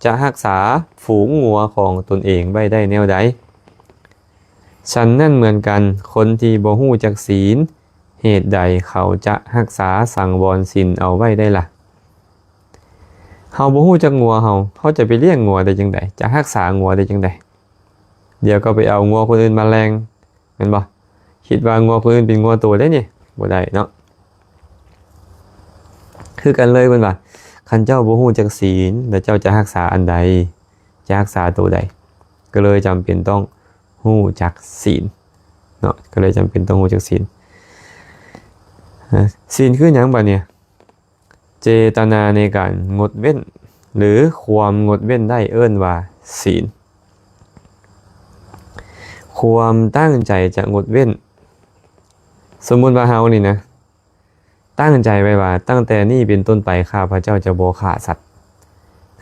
จะรักษาฝูงงัวของตนเองไว้ได้แนวใดฉันนั่นเหมือนกันคนที่บ่ฮู้จักศีลเหตุใดเขาจะรักษาสังวรศีลเอาไว้ได้ล่ะเฮาบ่ฮู้จักงัวเขาจะไปเลี้ยงงัวได้จังไดจะรักษางัวได้จังไดเดี๋ยวก็ไปเอางัวคนอื่นมาแลงแม่นบ่คิดว่างัวคนอื่นเป็นงัวตัวได้นี่บ่ได้เนาะคือกันเลยเพิ่นว่าคันเจ้าบ่ฮู้จักศีลแล้วเจ้าจะรักษาอันใดจะรักษาตัวใดก็เลยจำเป็นต้องฮู้จักศีลเนาะก็เลยจำเป็นต้องฮู้จักศีลศีลคือหยังบัดเนี่ยเจตนาในการงดเว้นหรือความงดเว้นได้เอิ้นว่าศีลความตั้งใจจะงดเว้นสมมุติว่าเฮานี่นะตั้งใจไว้ว่าตั้งแต่นี้เป็นต้นไปข้าพเจ้าจะบ่ฆ่าสัตว์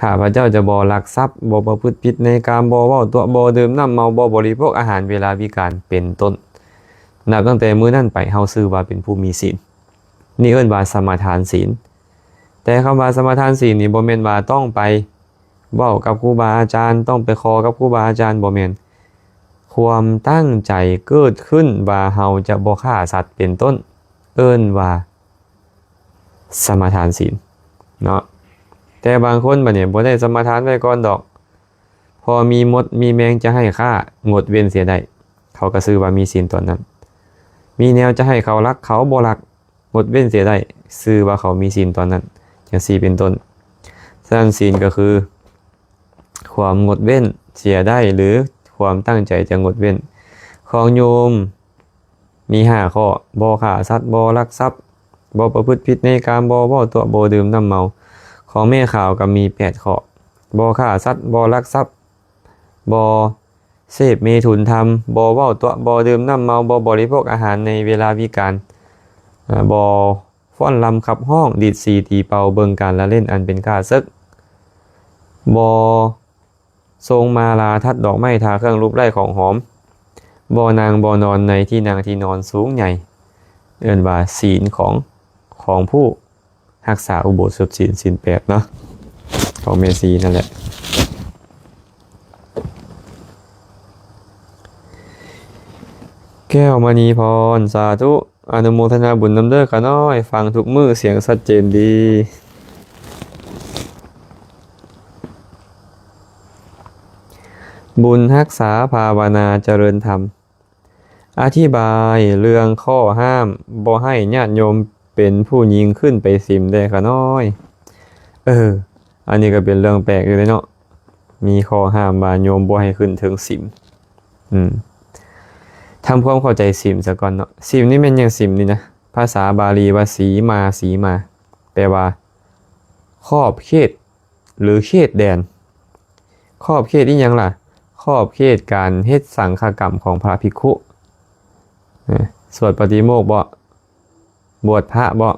ข้าพเจ้าจะบ่ลักทรัพย์บ่ประพฤติผิดในกามบ่เว้าตัวบ่ดื่มน้ำเมาบ่บริโภคอาหารเวลาวิกาลเป็นต้นนับตั้งแต่มื้อนั้นไปเฮาชื่อว่าเป็นผู้มีศีลนี่เอิ้นว่าสมาทานศีลแต่คำว่าสมาทานศีลนี่บ่แม่นว่าต้องไปเว้ากับครูบาอาจารย์ต้องไปขอกับครูบาอาจารย์บ่แม่นความตั้งใจเกิดขึ้นว่าเฮาจะบ่ฆ่าสัตว์เป็นต้นเอิ้นว่าสมาทานศีลเนาะแต่บางคนบัดนี้บ่ได้สมาทานไว้ก่อนดอกพอมีมดมีแมงจะให้ฆ่างดเว้นเสียได้เขาก็ชื่อว่ามีศีลตอนนั้นมีแนวจะให้เขารักเขาบ่รักงดเว้นเสียได้ชื่อว่าเขามีศีลตอนนั้นจังซี่เป็นต้นฉะนั้นศีลก็คือความงดเว้นเสียได้หรือความตั้งใจจะงดเว้นของโยม มี5ข้อบ่ฆ่าสัตว์บ่ลักทรัพย์บ่ประพฤติผิดในกามบ่เว้าตัวบ่ดื่มน้ำเมาของแม่ข่าวก็มี8ข้อบ่ฆ่าสัตว์บ่ลักทรัพย์บ่เสพเมถุนธรรมบ่เว้าตัวบ่ดื่มน้ำเมาบ่บริโภคอาหารในเวลาวิกาลบ่ฟ้อนรำขับห้องดีดสีตีเป่าเบิ่งการละเล่นอันเป็นค่าศึกบ่ทรงมาลาทัดดอกไม้ทาเครื่องรูปไร้ของหอมบ่นางบ่นอนในที่นางที่นอนสูงใหญ่เอิ้นว่าศีลของผู้รักษาอุโบสถศีล8เนาะของเมซีนั่นแหละแก้วมณีพรสาธุอนุโมทนาบุญนำเด้อขาน้อยฟังทุกมือเสียงชัดเจนดีบุญรักษาภาวนาเจริญธรรมอธิบายเรื่องข้อห้ามบ่ให้ญาติโยมเป็นผู้ยิงขึ้นไปสิมได้ขาน้อยอันนี้ก็เป็นเรื่องแปลกอยู่เลยเนาะมีข้อห้ามบาโยมบ่ให้ขึ้นถึงสิมทำความเข้าใจสิมซะก่อนเนาะสิมนี่เป็นอย่างสิมนี่นะภาษาบาลีว่าสีมาแปลว่าขอบเขตหรือเขตแดนขอบเขตนี่ยังล่ะขอบเขตการเฮ็ดสังฆกรรมของพระภิกขุสวดปฏิโมกข์บ่บวชพระบ่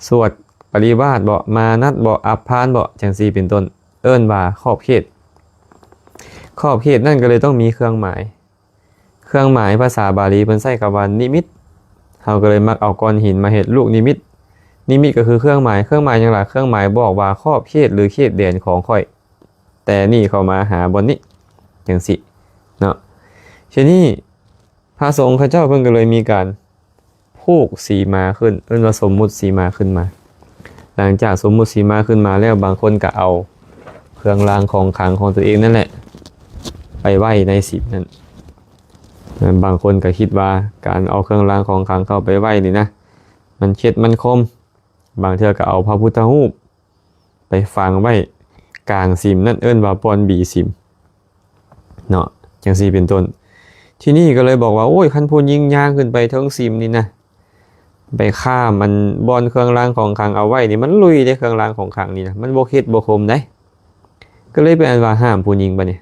สวดปริวาสบ่มานัดบ่อัปพานบ่จังซี่เป็นต้นเอิ้นว่าขอบเขตนั่นก็เลยต้องมีเครื่องหมายภาษาบาลีเพิ่นใช้คำว่านิมิตเฮาก็เลยมักเอาก้อนหินมาเฮ็ดลูกนิมิตก็คือเครื่องหมายจังล่ะเครื่องหมายบอกว่าขอบเขตหรือเขตแดนของข้อยแต่นี่เข้ามาหาบนนี้จังซี่เนาะทีนี้พระสงฆ์เขาเจ้าเพิ่นก็เลยมีการผูกสีมาขึ้นเอิ้นว่าสมมุติสีมาขึ้นมาหลังจากสมมุติสีมาขึ้นมาแล้วบางคนก็เอาเครื่องรางของขลังของตัวเองนั่นแหละไปไว้ในสิบนั้นบางคนก็คิดว่าการเอาเครื่องรางของขลังเข้าไปไว้นี่นะมันเข็ดมันคมบางเทื่อก็เอาพระพุทธรูปไปฝังไว้กลางสิมนั่นเอิ้นว่าปอนบีสิมเนาะจังซี่เป็นต้นที่นี่ก็เลยบอกว่าโอ้ยคันพูนยิงย่างขึ้นไปเทิงสิมนี่นะไปฆ่ามันบอนเครื่องรางของขลังเอาไว้นี่มันลุยได้เครื่องรางของขลังนี่นะมันบ่เข็ดบ่คมได้ก็เลยเป็นอันว่าห้ามผู้ยิงบัดนี้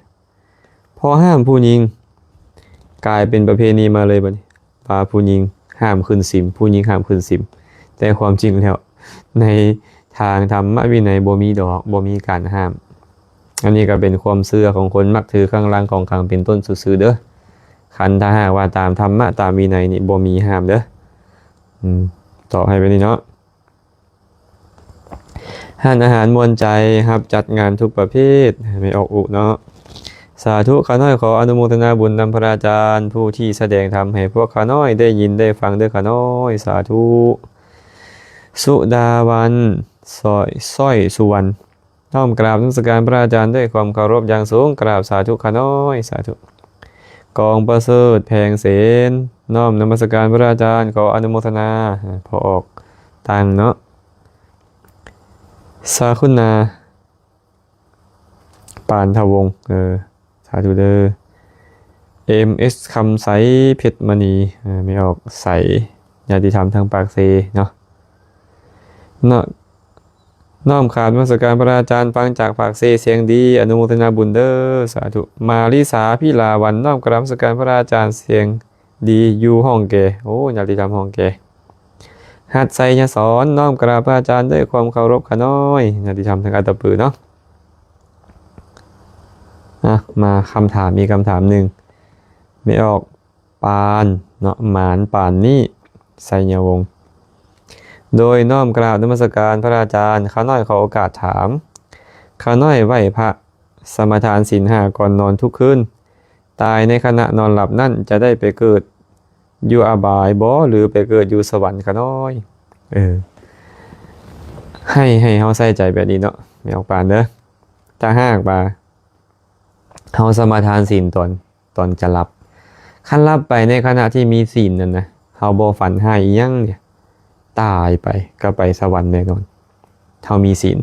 พอห้ามผู้ยิงกลายเป็นประเพณีมาเลยบัดนี้พาผู้ยิงห้ามขึ้นสิมผู้ยิงห้ามขึ้นสิมแต่ความจริงแล้วในทางธรรมวินัยบ่มีดอกบ่มีการห้ามอันนี้ก็เป็นความเชื่อของคนมักถือเครื่องรางของขลังเป็นต้นซื่อๆเด้อคันถ้าหากว่าตามธรรมะตามวินัยนี่บ่มีห้ามเด้อต่อให้ไปนี่เนาะห้านอาหารมวลใจครับจัดงานทุกประเภทไม่ออกอุเนาะสาธุข้าน้อยขออนุโมทนาบุญนำพระอาจารย์ผู้ที่แสดงธรรมให้พวกข้าน้อยได้ยินได้ฟังเด้อข้าน้อยสาธุสุดาวันสร้อยสุวรรณน้อมกราบนมัสการพระอาจารย์ด้วยความเคารพอย่างสูงกราบสาธุข้าน้อยสาธุกองประเสริฐแพงเสนน้อมนมัสการพระอาจารย์ขออนุโมทนาพอออกตังเนาะสาคุณนาปานทวงสาธุเด้อMS คำใสเพชรมณีไม่ออกใสญาติธรรมทางปากเซเนาะน้อมขาดนมัสการพระอาจารย์ฟังจากปากเซเสียงดีอนุโมทนาบุญเด้อสาธุมาลิสาพิลาวันน้อมกราบนมัสการพระอาจารย์เสียงดีอยู่ห้องแกโอ้ญาติธรรมห้องแกหัดใส่ยาสอนน้อมกราบพระอาจารย์ด้วยความเคารพขาน้อยญาติธรรมทางอัตตปือเนาะมาคำถามมีคำถามหนึ่งไม่ออกปานเนาะหมานปานนี่ไสยวงศ์โดยน้อมกราบนมัสการพระอาจารย์ข้าน้อยขอโอกาสถามข้าน้อยไหว้พระสมทานศีล 5ก่อนนอนทุกคืนตายในขณะนอนหลับนั่นจะได้ไปเกิดอยู่อบายบ่หรือไปเกิดอยู่สวรรค์ข้าน้อยให้เฮาใส่ใจแบบนี้เนาะไม่ออกปานเด้อถ้าหากว่าเฮาสมาทานศีลตอนจะหลับคันหลับไปในขณะที่มีศีลนั่นนะเฮาบ่ฝันหายอีหยังเนี่ยตายไปก็ไปสวรรค์แน่นอนเฮามีศีล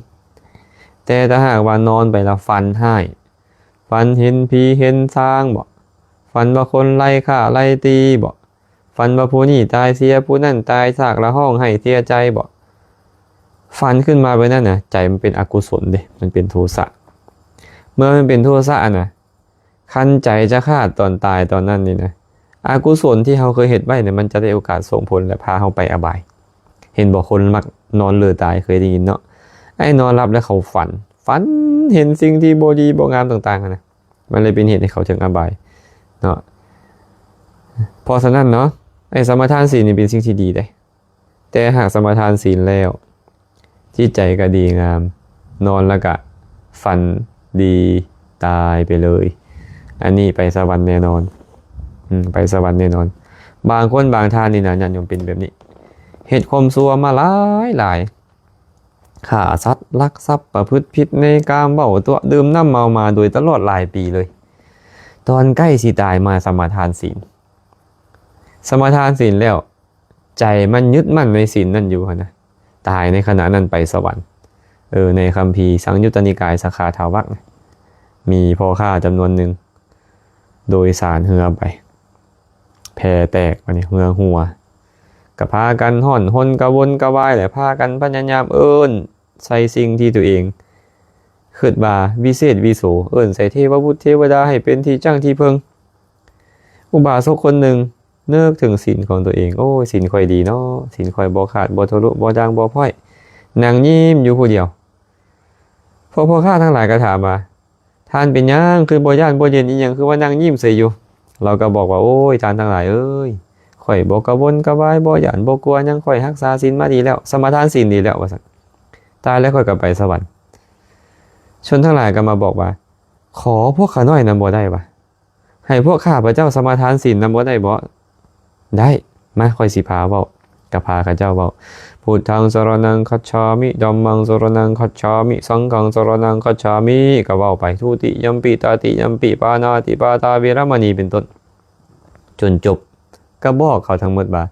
แต่ถ้าหากว่านอนไปแล้วฝันหายฝันเห็นผีเห็นช้างบ่ฝันว่าคนไล่ฆ่าไล่ตีบ่ ฝันว่าผู้นี้ตายเสียผู้นั่นตายซากละห้องให้เสียใจบ่ฝันขึ้นมาไปนั่นน่ะใจมันเป็นอกุศลเด้มันเป็นโทสะเมื่อมันเป็นโทสะน่ะคันใจจะขาดตอนตายตอนนั้นนี่นะอกุศลที่เราเคยเฮ็ดไว้เนี่ยมันจะได้โอกาสส่งผลและพาเราไปอบายเห็นบอกคนมักนอนเลือตายเคยได้ยินเนาะไอ้นอนหลับแล้วเขาฝันเห็นสิ่งที่บ่ดีบ่งามต่างๆนะมันเลยเป็นเหตุให้เขาถึงอบายเนาะเพราะฉะนั้นเนาะไอ้สมทานศีลนี่เป็นสิ่งที่ดีได้แต่หากสมทานศีลแล้วจิตใจก็ดีงามนอนแล้วก็ฝันดีตายไปเลยอันนี้ไปสวรรค์แน่นอนไปสวรรค์แน่นอนบางคนบางท่านนี่นะญาติโยมเป็นแบบนี้เหตุความชั่วมาหลายฆ่าสัตว์ลักทรัพย์ประพฤติผิดในกามเบ้าตัวดื่มน้ำเมามาโดยตลอดหลายปีเลยตอนใกล้สิตายมาสมาทานศีลแล้วใจมันยึดมั่นในศีลนั่นอยู่นะตายในขณะนั้นไปสวรรค์ในคัมภีร์สังยุตตนิกายสาขาทาวักมีพ่อข้าจำนวนหนึ่งโดยสารเรือไปแพแตกไปเนี่ยเรือหัวกับพากันห่อนหนกระวนกระวายแหละพากันพยายามใส่สิ่งที่ตัวเองคิดว่าวิเศษวิโสใส่เทวบุตรเทวดาให้เป็นที่จ้างที่เพิงอุบาสกคนหนึ่งเนึกถึงศีลของตัวเองโอ้ยศีลค่อยดีเนาะศีลค่อยบ่ขาดบ่ทะลุบ่ดังบ่พ้อยนางยิ้มอยู่ผู้เดียวพ่อข้าทั้งหลายก็ถามว่าท่านเป็นยังคือบ่ย่านบ่เย็นอีหยังคือว่านั่งยิ้มใส่อยู่เราก็บอกว่าโอ้ยท่านทั้งหลายข่อยบ่กระวนกระวายบ่หยันบ่กลัวยังข่อยรักษาศีลมาดีแล้วสมาทานศีลดีแล้วว่าซั่นตายแล้วข่อยก็ไปสวรรค์ชนทั้งหลายก็มาบอกว่าขอพวกข้าน้อยนำบ่ได้วะให้พวกข้าพระเจ้าสมาทานศีลนำบ่ได้บ่ได้มาข่อยสิพาเว้ากับพาข้าเจ้าเว้าพุทธังสรณังคัจฉามิธัมมังสรณังคัจฉามิสังฆังสรณังคัจฉามิก็เว้าไปทุติยัมปิตาติยัมปิปานาติปาตาเวรมณีเป็นต้นจนจบก็บอกเขาทั้งหมดว่า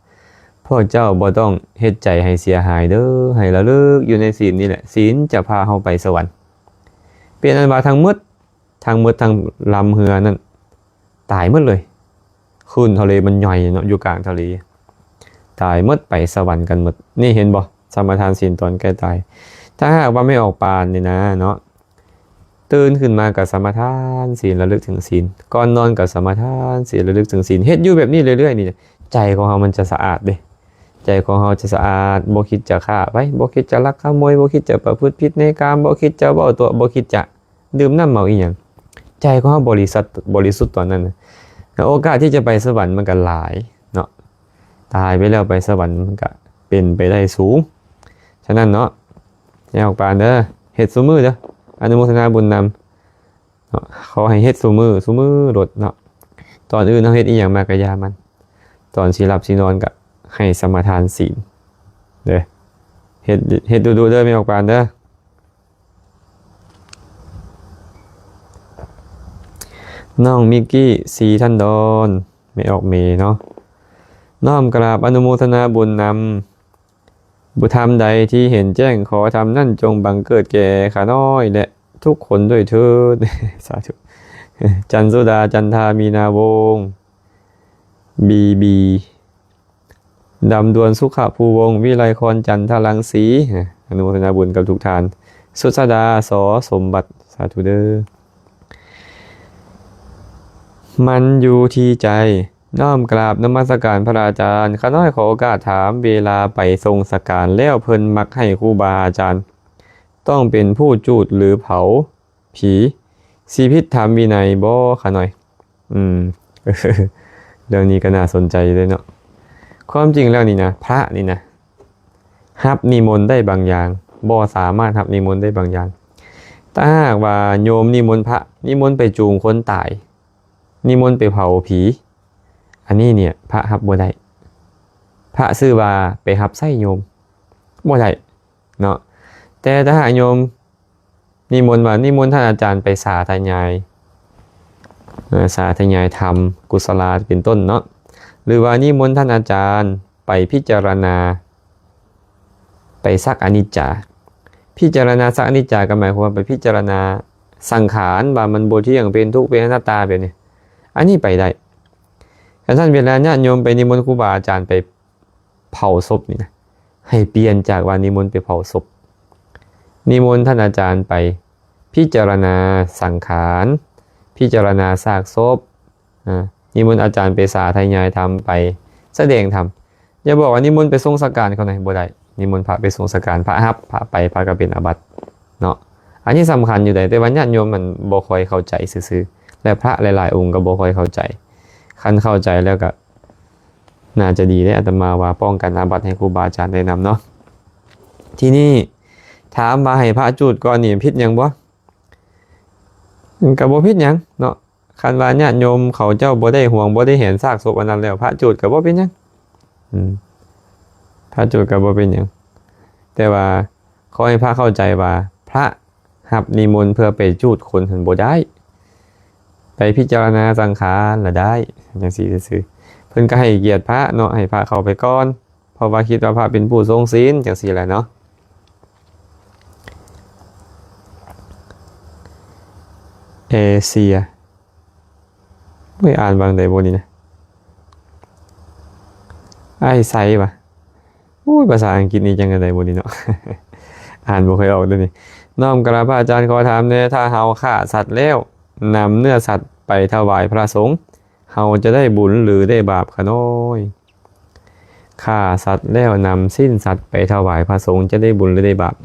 พวกเจ้าบ่ต้องเฮ็ดใจให้เสียหายเด้อให้ระลึกอยู่ในศีลนี่แหละศีลจะพาเฮาไปสวรรค์เปลี่ยนอันว่าทั้งหมดทั้งลำเรือนั่นตายหมดเลยขึ้นทะเลมันใหญ่เนาะอยู่กลางทะเลตายหมดไปสวรรค์กันหมดนี่เห็นบ่สมาทานศีลตอนใกล้ตายถ้าหากว่าไม่ออกปานนี่นะเนาะตื่นขึ้นมากับสมาทานศีลระลึกถึงศีลก่อนนอนกับสมาทานศีลระลึกถึงศีลเฮ็ดอยู่แบบนี้เรื่อยๆนี่ใจของเรามันจะสะอาดเด้ใจของเราจะสะอาดบ่คิดจะฆ่าไปบ่คิดจะลักขโมยบ่คิดจะประพฤติผิดในกามบ่คิดจะเว้าตัวบ่คิดจะดื่มน้ำเมาอีหยังใจของเราบริสุทธิ์ตอนนั้นโอกาสที่จะไปสวรรค์มันก็หลายเนาะตายไปแล้วไปสวรรค์มันก็เป็นไปได้สูงฉะนั้นเนาะอย่าออกปานเด้อเฮ็ดซุมื้อเด้ออนุโมทนาบุญนำเนาะขอให้เฮ็ดซุมื้อลดเนาะตอนอื่นเฮาเฮ็ดอีหยังมาก็อย่ามันตอนสิหลับสินอนก็ให้สมาทานศีลเด้อเฮ็ดดูๆเด้อไม่ออกปานเด้อน้องมิกกี้สีทันดอนไม่ออกเมเนาะน้อมกราบอนุโมทนาบุญนำบุธรรมใดที่เห็นแจ้งขอทำนั่นจงบังเกิดแก่ข้าน้อยและทุกคนด้วยเถิดสาธุจันสุดาจันทามีนาวงศ์บีดำดวนสุขภูวงศ์วิไลครจันทรังสีอนุโมทนาบุญกับทุกท่านสุสดาสอสมบัติสาธุเด้อมันอยู่ที่ใจน้อมกราบนมัสการพระอาจารย์ข้าน้อยขอโอกาสถามเวลาไปทรงสักการแล้วเพิ่นมักให้ครูบาอาจารย์ต้องเป็นผู้จูดหรือเผาผีสีพิษธรรมวินัยบ่ข้าน้อยเรื่องนี้ก็น่าสนใจเลยเนาะความจริงแล้วนี่นะพระนี่นะรับนิมนต์ได้บางอย่างบ่สามารถรับนิมนต์ได้บางอย่างถ้าหากว่าโยมนิมนต์พระนิมนต์ไปจูงคนตายนิมนต์ไปเผาผีอันนี้เนี่ยพระรับบ่ได้พระซื่อว่าไปรับไส้โยมบ่ได้เนาะแต่ถ้าหากโยมนิมนต์ท่านอาจารย์ไปสาธยายธรรมกุศลาเป็นต้นเนาะหรือว่านิมนต์ท่านอาจารย์ไปพิจารณาไปซักอนิจจาพิจารณาซักอนิจจาก็หมายความว่าไปพิจารณาสังขารว่ามันบ่เที่ยงเป็นทุกข์เป็นอนัตตาแบบนี้อันนี้ไปได้ ฉะนั้นเวลาญาติโยมไปนิมนต์ครูบาอาจารย์ไปเผาศพนี่นะให้เปลี่ยนจากว่านิมนต์ไปเผาศพนิมนต์ท่านอาจารย์ไปพิจารณาสังขารพิจารณาซากศพนิมนต์อาจารย์ไปสาธยายธรรมไปแสดงธรรมอย่าบอกว่านิมนต์ไปทรงสักการเขาไหนบ่ได้นิมนต์พระไปทรงสักการพระฮับพระไปพระก็เป็นอาบัติเนาะอันนี้สำคัญอยู่แต่ว่าญาติโยมมันบ่ค่อยเข้าใจซื่อๆและพระหลายๆองค์ก็บ่ค่อยเข้าใจคันเข้าใจแล้วก็น่าจะดีได้อาตมาว่าป้องกันอาบัติให้ครูบาอาจารย์ได้นำเนาะที่นี่ถามมาให้พระจูดก่อนนี่ผิดหยังบ่ก็บ่ผิดหยังเนาะคันว่าญาติโยมเขาเจ้าบ่ได้ห่วงบ่ได้เห็นซากศพอันนั้นแล้วพระจูดก็บ่เป็นหยังพระจูดก็บ่เป็นหยังแต่ว่าขอให้พระเข้าใจว่าพระหับนิมนต์เพื่อไปจูดคนถึงบ่ได้ไปพิจารณาสังขารละได้จังซี่ซื่อๆเพิ่นก็ให้เกียรติพระเนาะให้พระเข้าไปก่อนเพราะว่าคิดว่าพระเป็นผู้ทรงศีลจังซี่แหละเนาะเอเชียไม่อ่านบางใดบ่นี่นะไอ้ไซปะโอ้ยภาษาอังกฤษนี่จังไดบ่นี่เนาะ อ่านบ่เคยออกด้วยนี่น้อมกราบพระอาจารย์ขอถามแน่ถ้าเฮาฆ่าสัตว์แล้วนำเนื้อสัตว์ไปถวายพระสงฆ์เฮาจะได้บุญหรือได้บาปคะน้อยฆ่าสัตว์แล้วนำสิ้นสัตว์ไปถวายพระสงฆ์จะได้บุญหรือได้บาป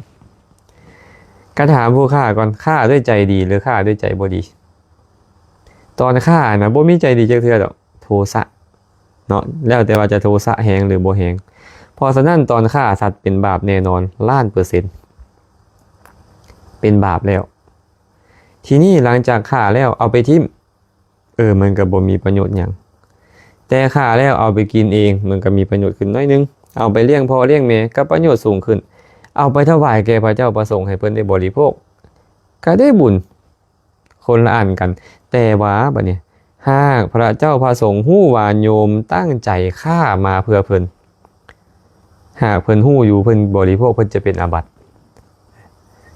ก็ถามผู้ฆ่าก่อนฆ่าด้วยใจดีหรือฆ่าด้วยใจบ่ดีตอนฆ่านะบ่มีใจดีจักเทื่อดอกโทสะเนาะแล้วแต่ว่าจะโทสะแฮงหรือบ่แฮงเพราะฉะนั้นตอนฆ่าสัตว์เป็นบาปแน่นอน1,000,000%เป็นบาปแล้วทีนี้หลังจากฆ่าแล้วเอาไปทิ่มมันก็บ่มีประโยชน์หยังแต่ฆ่าแล้วเอาไปกินเองมันก็มีประโยชน์ขึ้นน้อยนึงเอาไปเลี้ยงพ่อเลี้ยงแม่ก็ประโยชน์สูงขึ้นเอาไปถวายแก่พระเจ้าประสงค์ให้เพิ่นได้บริโภคก็ได้บุญคนละอันกันแต่ว่าบัดนี้หากพระเจ้าประสงค์ฮู้ว่าโยมตั้งใจฆ่ามาเพื่อเพิ่นหากเพิ่นฮู้อยู่เพิ่นบริโภคเพิ่นจะเป็นอาบัติ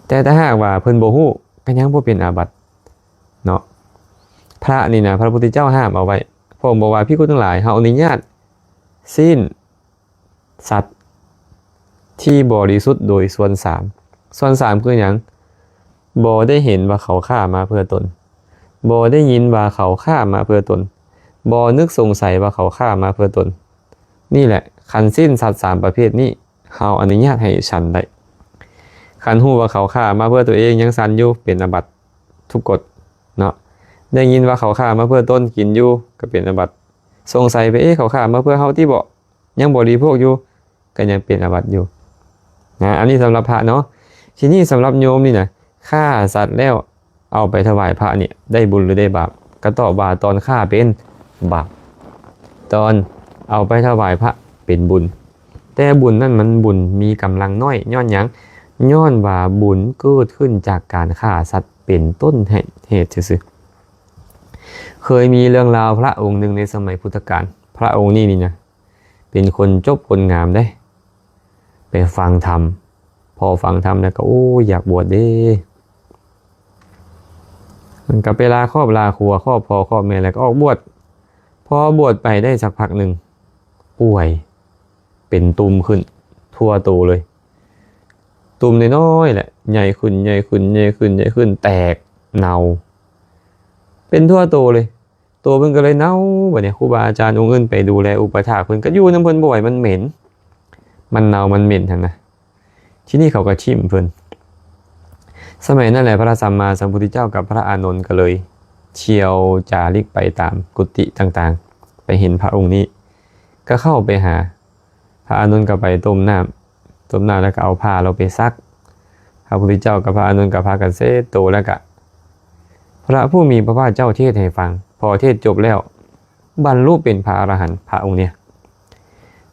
แต่ถ้าหากว่าเพิ่นบ่ฮู้ก็ยังบ่เป็นอาบัติเนาะพระนี่นะพระพุทธเจ้าห้ามเอาไว้พระองค์บอกว่าภิกษุทั้งหลายเฮาอนุญาตสิ้นสัตว์ที่บริสุทธิ์โดยส่วน3คือหยังบ่ได้เห็นว่าเขาฆ่ามาเพื่อตนบ่ได้ยินว่าเขาฆ่ามาเพื่อตนบ่นึกสงสัยว่าเขาฆ่ามาเพื่อตนนี่แหละคันสิ้นสัตว์3ประเภทนี้เฮาอนุญาตให้ฉันได้คันฮู้ว่าเขาฆ่ามาเพื่อตัวเองยังสันอยู่เป็นอาบัติทุกกฎเนาะได้ยินว่าเขาฆ่ามาเพื่อตนกินอยู่ก็เป็นอาบัติสงสัยไปเขาฆ่ามาเพื่อเฮาที่บ่ยังบริโภคอยู่ก็ยังเป็นอาบัติอยู่นะอันนี้สำหรับพระเนาะทีนี้สำหรับโยมนี่นะฆ่าสัตว์แล้วเอาไปถวายพระเนี่ยได้บุญหรือได้บาปก็ตอบว่าตอนฆ่าเป็นบาปตอนเอาไปถวายพระเป็นบุญแต่บุญนั่นมันบุญมีกำลังน้อยย้อนหยังย้อนว่าบุญเกิดขึ้นจากการฆ่าสัตว์เป็นต้นเหตุซื่อเคยมีเรื่องราวพระองค์หนึ่งในสมัยพุทธกาลพระองค์นี่นะเป็นคนจบคนงามได้ไปฟังธรรมพอฟังธรรมแล้วก็อยากบวชเด้มันก็ไปลาครอบลาครัวครอบพ่อครอบแม่แล้วก็ออกบวชพอบวชไปได้สักพักหนึ่งป่วยเป็นตุ่มขึ้นทั่วตัวเลยตุ่มน้อยๆแหละใหญ่ขึ้นแตกเน่าเป็นทั่วตัวเลยตัวเพิ่นก็เลยเน่าบัดนี้ครูบาอาจารย์องค์อื่นไปดูแลอุปถากเพิ่นก็อยู่นำเพิ่นบ่อยมันเหม็นมันเน่ามันเหม็นหั่นนะที่นี่เขาก็ชิมเพิ่นสมัยนั้นแหละพระสัมมาสัมพุทธเจ้ากับพระอานนท์ก็เลยเที่ยวจาริกไปตามกุฏิต่างๆไปเห็นพระองค์นี้ก็เข้าไปหาพระอานนท์ก็ไปต้มน้ำแล้วก็เอาผ้าเราไปซักพระพุทธเจ้ากับพระอานนท์ก็พากันเสดโตแล้วก็พระผู้มีพระภาคเจ้าเทศให้ฟังพอเทศจบแล้วบรรลุเป็นพระอรหันต์พระองค์เนี่ย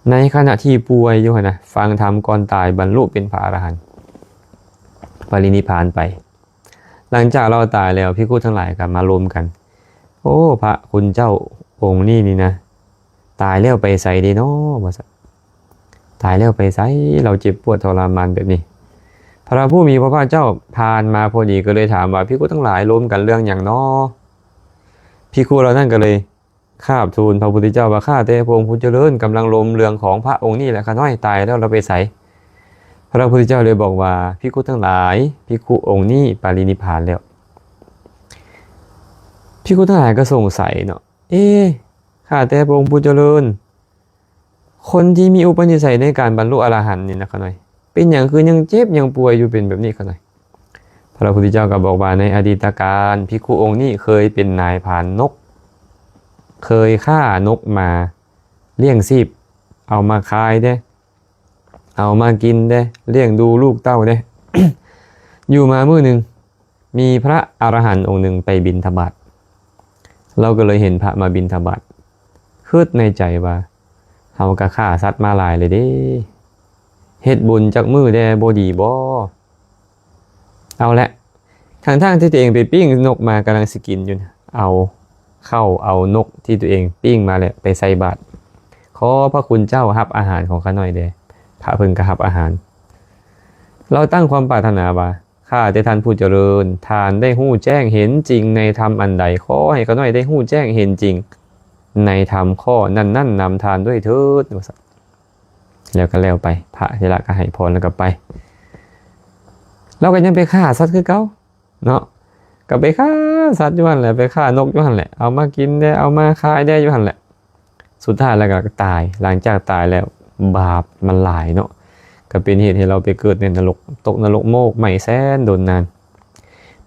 ในขณะที่ป่วยอยู่นะฟังธรรมก่อนตายบรรลุเป็นพระอรหันต์ปรินิพพานไปหลังจากเราตายแล้วภิกษุทั้งหลายก็มารวมกันโอ้พระคุณเจ้าองค์นี้นี่นะตายแล้วไปไสเด้เนาะว่าซั่นตายแล้วไปไสเราเจ็บปวดทรมานแบบนี้พระผู้มีพระภาคเจ้าผ่านมาพอดีก็เลยถามว่าภิกษุทั้งหลายรวมกันเรื่องอย่างน้อภิกษุเรานั่นก็เลย คาบทูลพระพุทธเจ้าว่าข้าแต่พระองค์ผู้เจริญกำลังลมเรืองของพระองค์นี่แหละข้าน้อยตายแล้วเราไปใส่พระพุทธเจ้าเลยบอกว่าภิกขุทั้งหลายภิกขุองค์นี้ปรินิพพานแล้วภิกขุทั้งหลายก็สงสัยเนาะข้าแต่พระองค์ผู้เจริญคนที่มีอุปนิสัยในการบรรลุอรหันต์นี่นะข้าน้อยเป็นอย่างคือยังเจ็บยังป่วยอยู่เป็นแบบนี้ข้าน้อยพระพุทธเจ้าก็บอกว่าในอดีตการภิกขุองค์นี้เคยเป็นนายพรานนกเคยฆ่านกมาเลี้ยงชีพเอามาขายได้เอามากินได้เลี้ยงดูลูกเต้าได้ อยู่มามื้อหนึ่งมีพระอรหันต์องค์หนึ่งไปบิณฑบาตเราก็เลยเห็นพระมาบิณฑบาตคิดในใจว่าเฮาก็ฆ่าสัตว์มาหลายเลยเด้เฮ็ดบุญจักมื้อแด่บ่ดีบ่เอาละทางที่ตัวเองไปปิ้งนกมากำลังสิกินอยู่เอาเอานกที่ตัวเองปิ้งมาแล้วไปใส่บาตรขอพระคุณเจ้ารับอาหารของข้าน้อยเด้พระเพิ่นก็รับอาหารเราตั้งความปรารถนาว่าข้าแต่ท่านผู้เจริญทานได้ฮู้แจ้งเห็นจริงในธรรมอันใดขอให้ข้าน้อยได้ฮู้แจ้งเห็นจริงในธรรมข้อนั้นนำทานด้วยเถิดแล้วก็แล้วไปพระเถระก็ให้พรแล้วก็ไปเราก็ยังไปฆ่าสัตว์คือเก่าเนาะก็ไปฆ่าสัตว์อยู่หั่นแหละไปฆ่านกอยู่หั่นแหละเอามากินได้เอามาขายได้อยู่หั่นแหละสุดท้ายแล้วก็ตายหลังจากตายแล้วบาปมันหลายเนาะก็เป็นเหตุให้เราไปเกิดในนรกตกนรกโมกใหม่แสนโดนนาน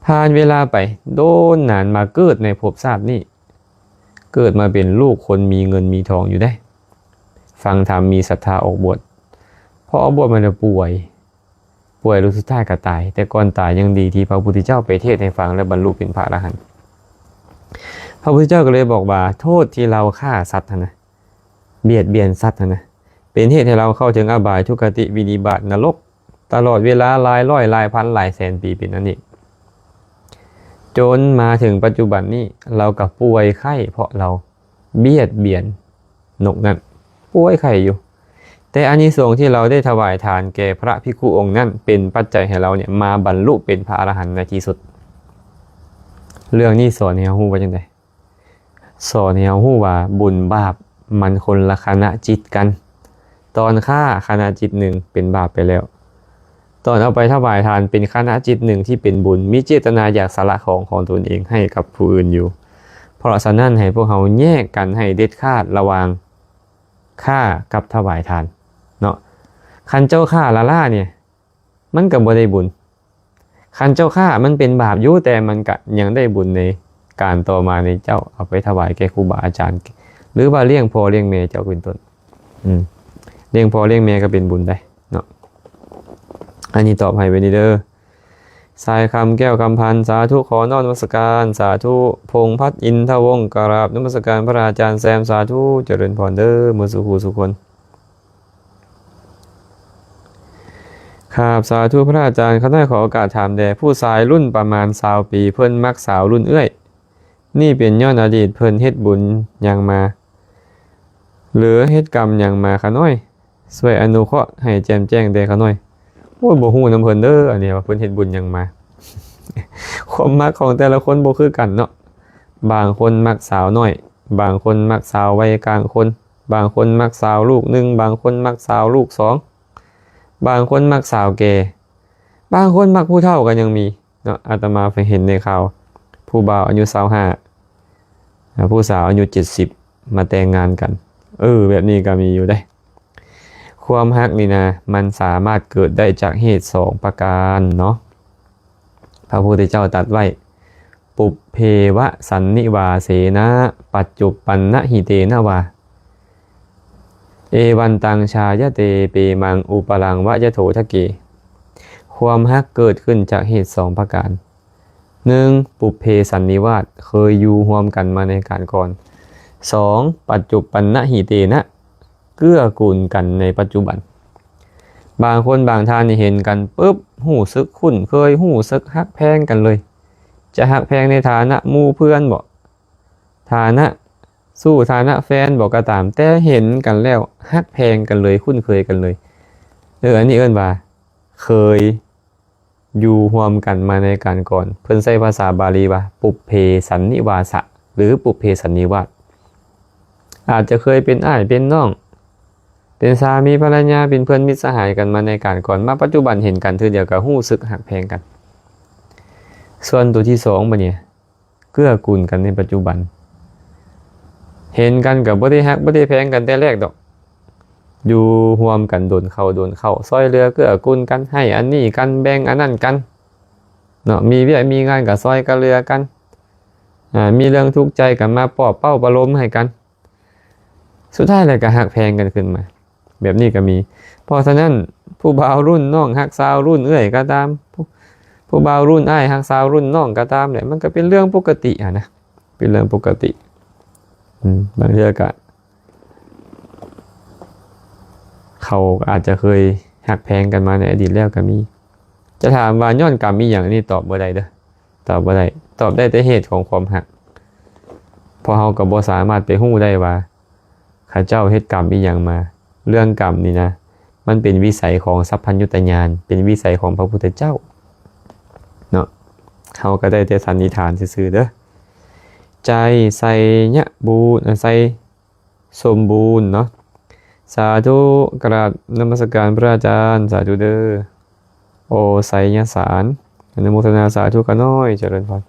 ผ่านเวลาไปโดนนานมาเกิดในภพชาตินี้เกิดมาเป็นลูกคนมีเงินมีทองอยู่ได้ฟังธรรมมีศรัทธาออกบวชพอออกบวชมันจะป่วยรู้สุดท้ายก็ตายแต่ก่อนตายยังดีที่พระพุทธเจ้าไปเทศน์ให้ฟังและบรรลุเป็นพระอรหันต์พระพุทธเจ้าก็เลยบอกว่าโทษที่เราฆ่าสัตว์นะเบียดเบียนสัตว์นะเป็นเหตุให้เราเข้าถึงอบายทุกขติวินิบาตนรกตลอดเวลาหลายร้อยหลายพันหลายแสนปีเป็นนั่นเองจนมาถึงปัจจุบันนี้เรากับป่วยไข้เพราะเราเบียดเบียนนกนั้นป่วยไข้อยู่แต่อานิสงส์ที่เราได้ถวายทานแก่พระภิกขุองค์นั้นเป็นปัจจัยให้เราเนี่ยมาบรรลุเป็นพระอรหันต์ในที่สุดเรื่องนี้สอนให้เรารู้ว่าจังไดสอนให้เรารู้ว่าบุญบาปมันคนละคณะจิตกันตอนฆ่าคณะจิตหนึ่งเป็นบาปไปแล้วตอนเอาไปถวายทานเป็นคณะจิตหนึ่งที่เป็นบุญมีเจตนาอยากสละของตนเองให้กับผู้อื่นอยู่เพราะฉะนั้นให้พวกเราแยกกันให้เด็ดขาดระหว่างฆ่ากับถวายทานเนาะคันเจ้าฆ่าละล่าเนี่ยมันก็บ่ได้บุญคันเจ้าฆ่ามันเป็นบาปอยู่แต่มันก็ยังได้บุญในการต่อมาในเจ้าเอาไปถวายแก่ครูบาอาจารย์หรือว่าเลี้ยงพ่อเลี้ยงแม่เจ้าเป็นต้นเลี้ยงพ่อเลี้ยงแม่ก็เป็นบุญได้เนาะอันนี้ตอบให้ไปนี่เด้อสายคำแก้วคำพันสาธุขอนมัสการสาธุพงษ์พัฒน์อินทวงศ์กราบนมัสการพระอาจารย์แซมสาธุเจริญพรเด้อมือสุขสุคนครับสาธุพระอาจารย์เขาได้ขอโอกาสถามแด่ผู้ชายรุ่นประมาณ20 ปีเพิ่นมักสาวรุ่นเอื้อยนี่เป็นย้อนอดีตเพิ่นเฮ็ดบุญยังมาหรือเฮ็ดกรรมยังมาขาน้อยช่วยอนุเคราะห์ให้แจ่มแจ้งแด่ขาน้อยโอ้ยบ่ฮู้นำเพิ่นเด้ออันนี้ว่าเพิ่นเฮ็ดบุญยังมา ความมักของแต่ละคนบ่คือกันเนาะบางคนมักสาวน้อยบางคนมักสาววัยกลางคนบางคนมักสาวลูก1บางคนมักสาวลูก2บางคนมักสาวแก่บางคนมักผู้เฒ่ากันยังมีเนาะอาตมาไปเห็นในข่าวผู้บ่าวอายุ25ผู้สาวอายุ70มาแต่งงานกันแบบนี้ก็มีอยู่ได้ความฮักนี่นะมันสามารถเกิดได้จากเหตุ2ประการเนาะพระพุทธเจ้าตรัสไว้ปุพเพวะสันนิวาเสนะปัจจุปันนะหิเตนะวาเอวันตังชายะเตเปมังอุปลังวะยะโถทะเกความฮักเกิดขึ้นจากเหตุ2ประการ1ปุพเพสันนิวาสเคยอยู่ร่วมกันมาในการก่อน2ปัจจุปันนะหิเตนะเกื้อกูลกันในปัจจุบันบางคนบางท่านเห็นกันปุ๊บหู้ซึกคุ้นเคยหู้ซึกฮักแพงกันเลยจะฮักแพงในฐานะหมู่เพื่อนบ่ฐานะสู้ฐานะแฟนบอกก็ตามแต่เห็นกันแล้วฮักแพงกันเลยคุ้นเคยกันเลยอันนี้เอิ้นว่าเคยอยู่ร่วมกันมาในการก่อนเพิ่นใช้ภาษาบาลีว่าปุพเพสันนิวาสะหรือปุพเพสันนิวาส อาจจะเคยเป็นอ้ายเป็นน้องเป็นสามีภรรยาเป็นเพื่อนมิตรสหายกันมาในการก่อนมาปัจจุบันเห็นกันทีเดียวก็ฮู้สึกหักแพงกันส่วนตัวที่สองบัดนี้เกื้อกูลกันในปัจจุบันเห็นกันกับบ่ได้ฮักบ่ได้แพงกันแต่แรกดอกอยู่ร่วมกันโดนเข้าซอยเรือเกื้อกูลกันให้อันนี้กันแบ่งอันนั้นกันเนาะมีเวียมีงานกับซอยกันเรือกันมีเรื่องทุกข์ใจกันมาปลอบเป้าประโลมให้กันสุดท้ายแล้วก็หักแพงกันขึ้นมาแบบนี้ก็มีเพราะฉะนั้นผู้บ่าวรุ่นน้องหักสาวรุ่นเอื้อยก็ตามผู้บ่าวรุ่นอ้ายหักสาวรุ่นน้องก็ตามเนี่ยมันก็เป็นเรื่องปกตินะเป็นเรื่องปกติบางเรื่องก็เขาอาจจะเคยหักแพงกันมาในอดีตแล้วก็มีจะถามว่าย้อนกรรมมีอย่างนี้ตอบบ่ได้เด้อตอบบ่ได้ตอบได้แต่เหตุของความหักเพราะเราก็บ่สามารถไปฮู้ได้ว่าข้าเจ้าเฮ็ดกรรมอีหยังมาเรื่องกรรมนี่นะมันเป็นวิสัยของสัพพัญญุตญาณเป็นวิสัยของพระพุทธเจ้าเนาะเขาก็ได้แต่สันนิษฐานซื่อๆเด้อใจใส่ยะบูรณ์ใส่สมบูรณ์เนาะสาธุกราบนมัสการพระอาจารย์สาธุเด้อโอไสยสารอนุโมทนาสาธุกันน้อยเจริญพร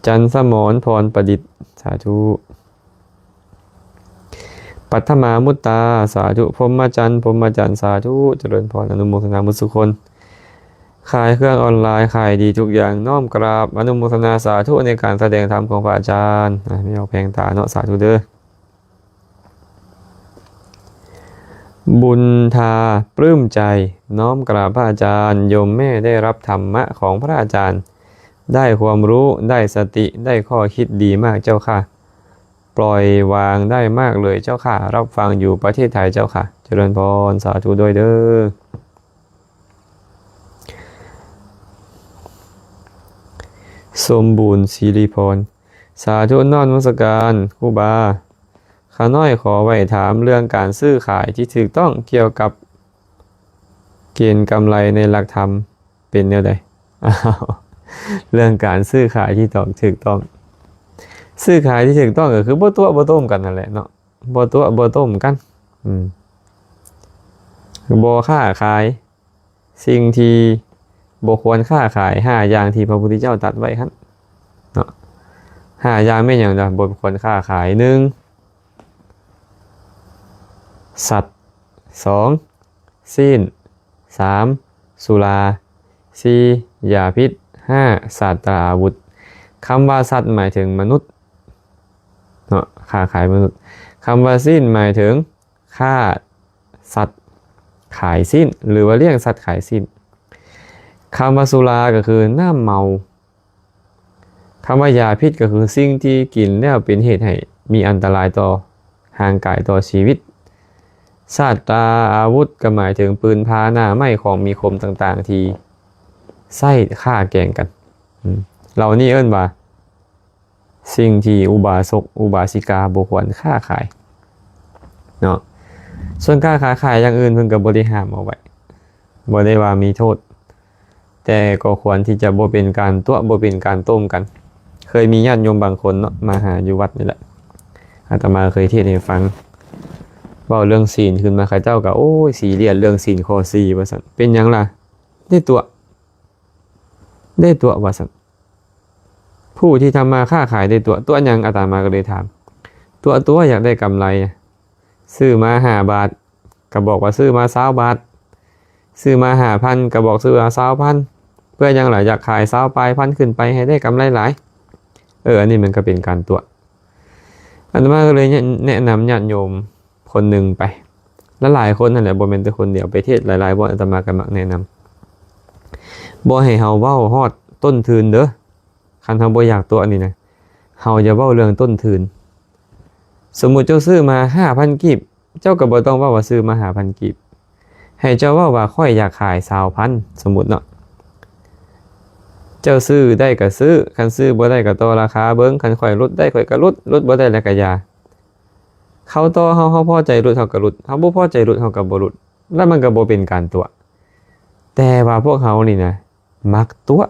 จันทร์สมรพรประดิษฐ์สาธุปัทมามุตตาสาธุพรหมจันทร์สาธุเจริญพรอนุโมทนามุสุคนขายเครื่องออนไลน์ขายดีทุกอย่างน้อมกราบอนุโมทนาสาธุในการแสดงธรรมของพระอาจารย์ไม่เอาแพงตาเนาะสาธุเด้อบุญทาปลื้มใจน้อมกราบพระอาจารย์โยมแม่ได้รับธรรมะของพระอาจารย์ได้ความรู้ได้สติได้ข้อคิดดีมากเจ้าค่ะปล่อยวางได้มากเลยเจ้าค่ะรับฟังอยู่ประเทศไทยเจ้าค่ะเจริญพรสาธุด้วยเด้อสมบูรณ์ศิริพรสาธุนมัสการครูบาข้าน้อยขอไว้ถามเรื่องการซื้อขายที่ถูกต้องเกี่ยวกับเกณฑ์กำไรในหลักธรรมเป็นแนวใดเรื่องการซื้อขายที่ถูกต้องซื้อขายที่ถูกต้องก็คือบ่ตัวบ่ต้มกันนั่นแหละเนาะบ่ตัวบ่ต้มกันบ่ค้าขายสิ่งที่บ่ควรค้าขาย5อย่างที่พระพุทธเจ้าตรัสไว้ครับเนาะ5อย่างไม่อย่างใดบ่ควรค้าขาย1สัตว์2สิ้น3สุรา4ยาพิษ5สัตว์อาวุธคำว่าสัตว์หมายถึงมนุษย์เนาะค้าขายมนุษย์คำว่าสิ้นหมายถึงฆ่าสัตว์ขายสิ้นหรือว่าเลี้ยงสัตว์ขายสิ้นคำว่าสุราก็คือน้ำเมาคำว่ายาพิษก็คือสิ่งที่กินแล้วเป็นเหตุให้มีอันตรายต่อร่างกายต่อชีวิตสัตว์อาวุธก็หมายถึงปืนพาหน้าไม้ของมีคมต่างๆที่ใส่ฆ่าแกงกันเรานี่เอิ้นว่าสิ่งที่อุบาสกอุบาสิกาบ่ควรค้าขายเนาะส่วนค้าขายอย่างอื่นเพิ่นก็บ่ได้ห้ามเอาไว้บ่ได้ว่ามีโทษแต่ก็ควรที่จะบ่เป็นการตัวบ่เป็นการต้มกันเคยมีญาติโยมบางคนเนาะมาหาอยู่วัดนี่แหละอาตมาเคยเทศน์ให้ฟังเว้าเรื่องศีลขึ้นมาเขาเจ้าก็โอ้ยซีเรียสเรื่องศีลข้อ4ว่าซั่นเป็นหยังล่ะได้ตัวว่าซั่นผู้ที่ทำมาค้าขายได้ตัวหยังอาตมาก็เลยถามตัวอยากได้กำไรซื้อมา5 บาทก็บอกว่าซื้อมา20 บาทซื้อมา5,000ก็บอกซื้อมา20,000เพื่อยังหลายอยากขาย20 ปลายพันขึ้นไปให้ได้กำไรหลายอันนี้มันก็เป็นการตัวอาตมาก็เลยแนะนำญาติโยมคนหนึ่งไปและหลายคนนั่นแหละบ่แม่นแต่คนเดียวไปเทศหลายๆบ่อาตมาก็มักแนะนำบ่ให้เฮาเว้าฮอดต้นทุนเด้อคันเฮาบ่อยากตัวอันนี้นะเฮาอย่าเว้าเรื่องต้นทุนสมมุติเจ้าซื้อมา 5,000 กีบเจ้าก็บ่ต้องเว้าว่าซื้อมา 5,000 กีบให้เจ้าเว้าว่าค่อยอยากขาย 20,000 สมมุติเนาะเจ้าซื้อได้ก็ซื้อคันซื้อบ่ได้ก็ต่อราคาเบิ่งคันค่อยลดได้ค่อยก็ลดบ่ได้แล้วก็อย่าเขาต่อเฮาพอใจลดเฮาก็ลดเฮาบ่พอใจลดเฮาก็บ่ลดแล้วมันก็บ่เป็นการตัวแต่ว่าพวกเฮานี่นะมักตัว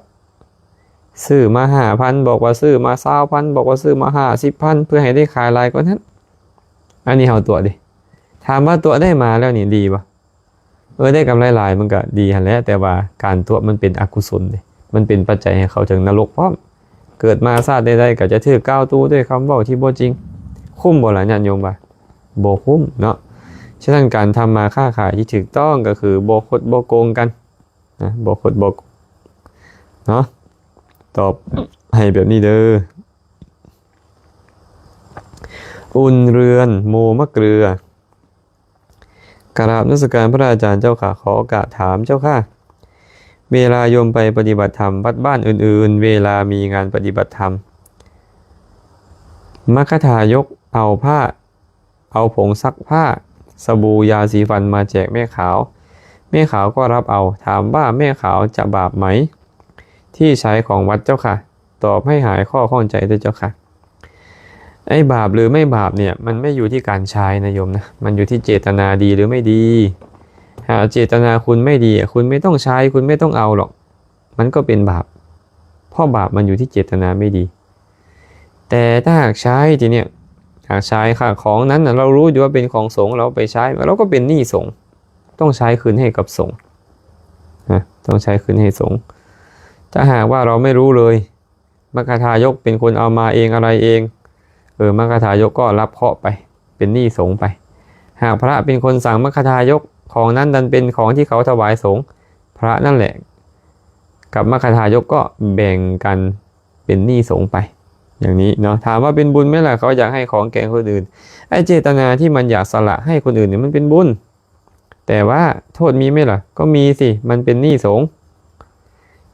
ซื้อมา5,000บอกว่าซื้อมา20,000บอกว่าซื้อมา50,000เพื่อให้ได้ขายหลายกว่านั้นอันนี้เฮาตัวดิถามว่าตัวได้มาแล้วนี่ดีป่ะได้กำไรหลายมันก็ดีหั่นแหละแต่ว่าการตัวมันเป็นอกุศลดิมันเป็นปัจจัยให้เขาถึงนรกพร้อมเกิดมาชาติใดๆก็จะถือก้าวตู้ด้วยคำเว้าที่บ่จริงคุ้มบ่ล่ะญาติโยมบ่าบ่คุ้มเนาะฉะนั้นการทำมาค้าขายที่ถูกต้องก็คือบ่คดบ่โกงกันนะบ่คดบ่เนาะตอบให้แบบนี้เด้ออุ่นเรือนโมมะเกลือกราบนมัสการพระอาจารย์เจ้าค่ะขอโอกาสถามเจ้าค่ะเวลาโยมไปปฏิบัติธรรมวัดบ้านอื่นๆเวลามีงานปฏิบัติธรรมมัคคทายกเอาผ้าเอาผงซักผ้าสบู่ยาสีฟันมาแจกแม่ขาวแม่ขาวก็รับเอาถามว่าแม่ขาวจะบาปไหมที่ใช้ของวัดเจ้าค่ะตอบให้หายข้อข้องใจด้วยเจ้าค่ะไอ้บาปหรือไม่บาปเนี่ยมันไม่อยู่ที่การใช้นะโยมนะมันอยู่ที่เจตนาดีหรือไม่ดีหากเจตนาคุณไม่ดีคุณไม่ต้องใช้คุณไม่ต้องเอาหรอกมันก็เป็นบาปเพราะบาปมันอยู่ที่เจตนาไม่ดีแต่ถ้าหากใช้ทีเนี้ยหากใช้ค่ะของนั้นเรารู้อยู่ว่าเป็นของสงฆ์เราไปใช้เราก็เป็นหนี้สงฆ์ต้องใช้คืนให้กับสงฆ์นะต้องใช้คืนให้สงฆ์ถ้าหากว่าเราไม่รู้เลยมัคคทายกเป็นคนเอามาเองอะไรเองมัคคทายกก็รับเคราะห์ไปเป็นหนี้สงฆ์ไปหากพระเป็นคนสั่งมัคคทายกของนั้นดันเป็นของที่เขาถวายสงฆ์พระนั่นแหละกับมัคคทายกก็แบ่งกันเป็นหนี้สงฆ์ไปอย่างนี้เนาะถามว่าเป็นบุญไหมล่ะเขาอยากให้ของแก่คนอื่นไอ้เจตนาที่มันอยากสละให้คนอื่นเนี่ยมันเป็นบุญแต่ว่าโทษมีไหมล่ะก็มีสิมันเป็นหนี้สงฆ์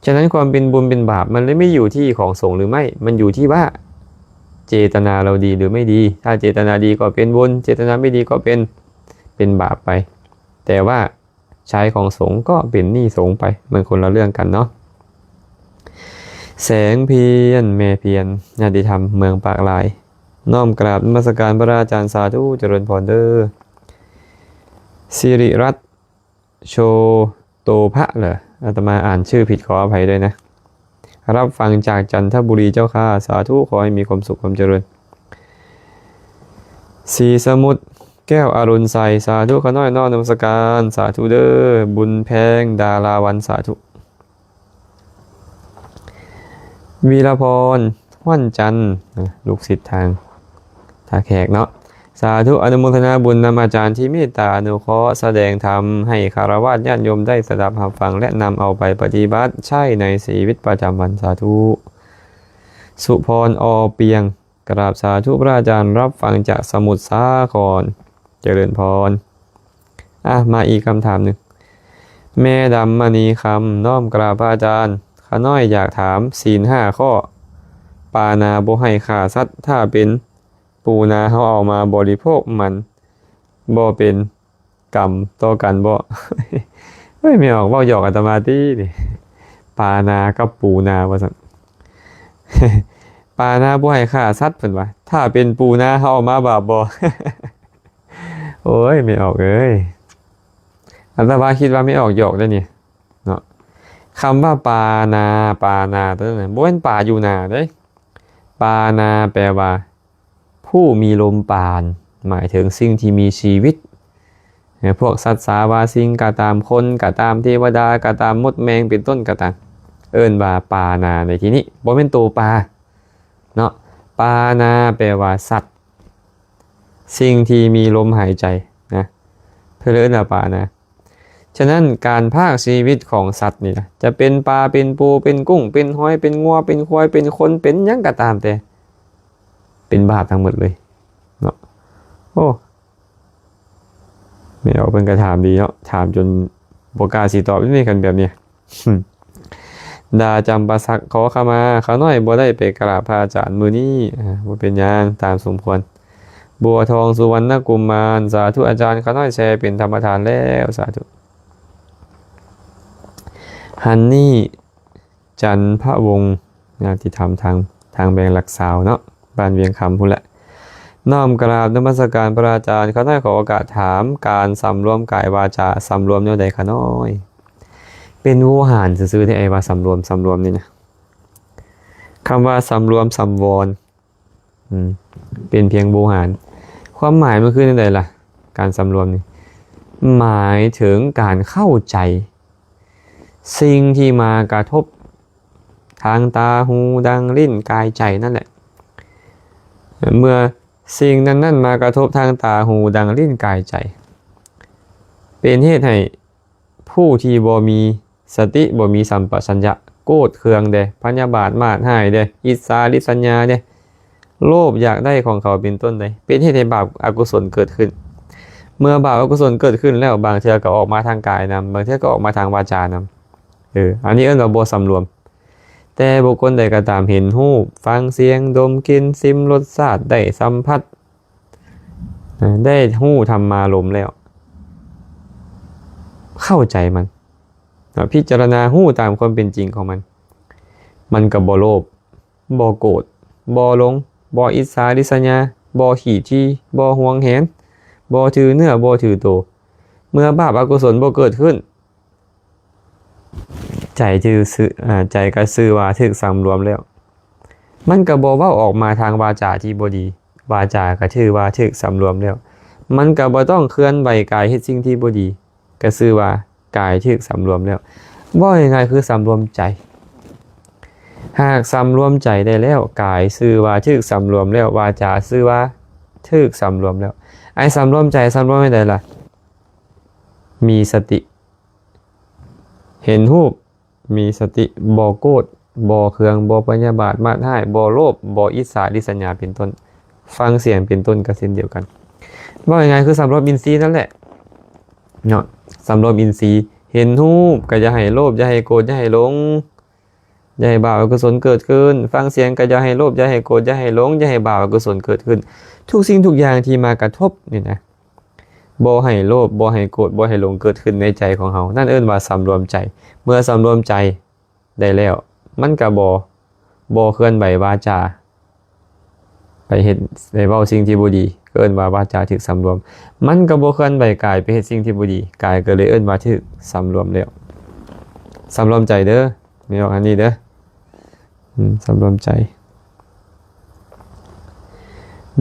ฉะนั้นความเป็นบุญเป็นบาปมันเลยไม่อยู่ที่ของสงฆ์หรือไม่มันอยู่ที่ว่าเจตนาเราดีหรือไม่ดีถ้าเจตนาดีก็เป็นบุญเจตนาไม่ดีก็เป็นบาปไปแต่ว่าใช้ของสงฆ์ก็เป็นหนี้สงฆ์ไปมันคนละเรื่องกันเนาะแสงเพียรแม่เพียรญาติธรรมเมืองปากลายน้อมกราบนมัสการพระอาจารย์สาธุเจริญพรเด้อสิริรัตน์โชโตภะเหรออาตมาอ่านชื่อผิดขออภัยด้วยนะรับฟังจากจันทบุรีเจ้าค่ะสาธุขอให้มีความสุขความเจริญสีสมุทรแก้วอรุณใสสาธุขน้อยน้อมนมัสการสาธุเด้อบุญแพงดาราวันสาธุวีรพรว่านจันทร์ลูกศิษย์ทางท่าแขกเนาะสาธุอนุโมทนาบุญนำอาจารย์ที่เมตตาอนุเคราะห์แสดงธรรมให้คารวะญาติโยมได้สดับรับฟังและนำเอาไปปฏิบัติใช้ในชีวิตประจำวันสาธุสุพรอเปียงกราบสาธุพระอาจารย์รับฟังจากสมุทรสาครเจริญพรมาอีกคำถามหนึ่งแม่ดำมณีคำน้อมกราบพระอาจารย์ข้าน้อยอยากถามศีล5ข้อปานาบ่ให้ฆ่าสัตว์ถ้าเป็นปูนาเขาเอามาบริโภคมันบ่เป็นกรรมต่อกันบ่ ไม่ออกว่าหยอกอาตมาตี้ดิปานากับปูนาว่าสั่น ปานาบ่ให้ฆ่าสัตว์เพิ่นว่าถ้าเป็นปูนาเขาเอามาบาปบ่ โอ้ยไม่ออกเลยอาตมาคิดว่าไม่ออกหยอกได้นี่เนาะคำว่าปานาตัวนั้นบ่เป็นป่าอยู่นาเด้ปานาแปลว่าผู้มีลมปานหมายถึงสิ่งที่มีชีวิตพวกสัตว์สาวาสิ่งก็ตามคนก็ตามเทวดาก็ตามมดแมงเป็นต้นก็ตามเอิ้นว่าปานาในที่นี้บ่เป็นตัวปลาเนาะปานาแปลว่าสัตว์สิ่งที่มีลมหายใจนะเพื่อเอิ้นว่าปานาฉะนั้นการพากชีวิตของสัตว์นี่นะจะเป็นปลาเป็นปูเป็นกุ้งเป็นหอยเป็นงัวเป็นควายเป็นคนเป็นหยังก็ตามแต่เป็นบาปทั้งหมดเลยเนาะโอ้ไม่เอาเป็นกระถามดีเนาะถามจนบกล้าสิตอบนี่กันแบบนี้ ดาจำปาสักขอเข้ามาเขาน้อยบ่ได้ไปกราบพระอาจารย์มื้อนี้บ่เป็นหยังตามสมควรบัวทองสุวรรณกุมารสาธุอาจารย์เขาน้อยแชร์เป็นธรรมทานแล้วสาธุฮันนี่จันทวงศ์ที่ทำทางแบงหลักสาวเนาะบ้านเวียงคำพุ่นแหละน้อมกราบนมัสการพระอาจารย์เขาได้ขอโอกาสถามการสำรวมกายวาจาสำรวมแนวใดคะน้อยเป็นโวหารซื่อๆที่ไอ้ว่าสำรวมนี่นะ คำว่าสำรวมสำวรเป็นเพียงโวหารความหมายมันคืออะไรล่ะการสำรวมนี่หมายถึงการเข้าใจสิ่งที่มากระทบทางตาหูดังลิ้นกายใจนั่นแหละเมื่อสิ่งนั้นมากระทบทางตาหูดังลิ้นกายใจเป็นเหตุให้ผู้ที่บ่มีสติบ่มีสัมปชัญญะโกรธเคืองเด้พยาบาทมาดหายเด้อิจฉาริษยาเด้โลภอยากได้ของเขาเป็นต้นเด้เป็นเหตุให้บาปอกุศลเกิดขึ้นเมื่อบาปอกุศลเกิดขึ้นแล้วบางเทื่อก็ออกมาทางกายนำบางเทื่อก็ออกมาทางวาจานำอันนี้เอิ้นว่าบ่สำรวมแต่บุคคลใดก็ตามเห็นรูปฟังเสียงดมกลิ่นลิ้มรสชาติได้สัมผัสได้หู้ธรรมารมณ์แล้วเข้าใจมันพิจารณาหู้ตามความเป็นจริงของมันก็บ่โลภบ่โกรธบ่หลงบ่อิจฉาริษยาบ่ขี้ที่บ่หวงแหนบ่ถือเนื้อบ่ถือตัวเมื่อบาปอกุศลบ่เกิดขึ้นใจก็ซื่อว่าถึกสำรวมแล้วมันก็บ่เว้าออกมาทางวาจาที่บ่ดีวาจาก็ชื่อว่าถึกสำรวมแล้วมันก็บ่ต้องเคลื่อนไหวกายเฮ็ดสิ่งที่บ่ดีก็ชื่อว่ากายถึกสำรวมแล้วว่ายังไงคือสำรวมใจหากสำรวมใจได้แล้วกายชื่อว่าถึกสำรวมแล้ววาจาชื่อว่าถึกสำรวมแล้วไอ้สำรวมใจสำรวมไม่ได้ล่ะมีสติเห็นรูปมีสติบ่โกรธบ่เคืองบ่พยาบาทมาดหายบ่โลภบ่อิจฉาริษยาเป็นต้นฟังเสียงเป็นต้นก็เช่นเดียวกันว่ายังไงคือสำรวมอินทรีย์นั่นแหละเนาะสำรวมอินทรีย์เห็นรูปก็อย่าให้โลภอย่าให้โกรธอย่าให้หลงอย่าให้บาปอกุศลเกิดขึ้นฟังเสียงก็อย่าให้โลภอย่าให้โกรธอย่าให้หลงอย่าให้บาปอกุศลเกิดขึ้นทุกสิ่งทุกอย่างที่มากระทบนี่นะบ่ให้โลภบ่ให้โกรธบ่ให้หลงเกิดขึ้นในใจของเรานั่นเอิ้นว่าสำรวมใจเมื่อสำรวมใจได้แล้วมันก็บ่เคลื่อนไหววาจาไปเฮ็ดได้เว้าสิ่งที่บ่ดีเอิ้นว่าวาจาถึกสำรวมมันก็บ่เคลื่อนไหวกายไปเฮ็ดสิ่งที่บ่ดีกายก็เลยเอิ้นว่าถึกสำรวมแล้วสำรวมใจเด้อมีออกอันนี้เด้อสำรวมใจ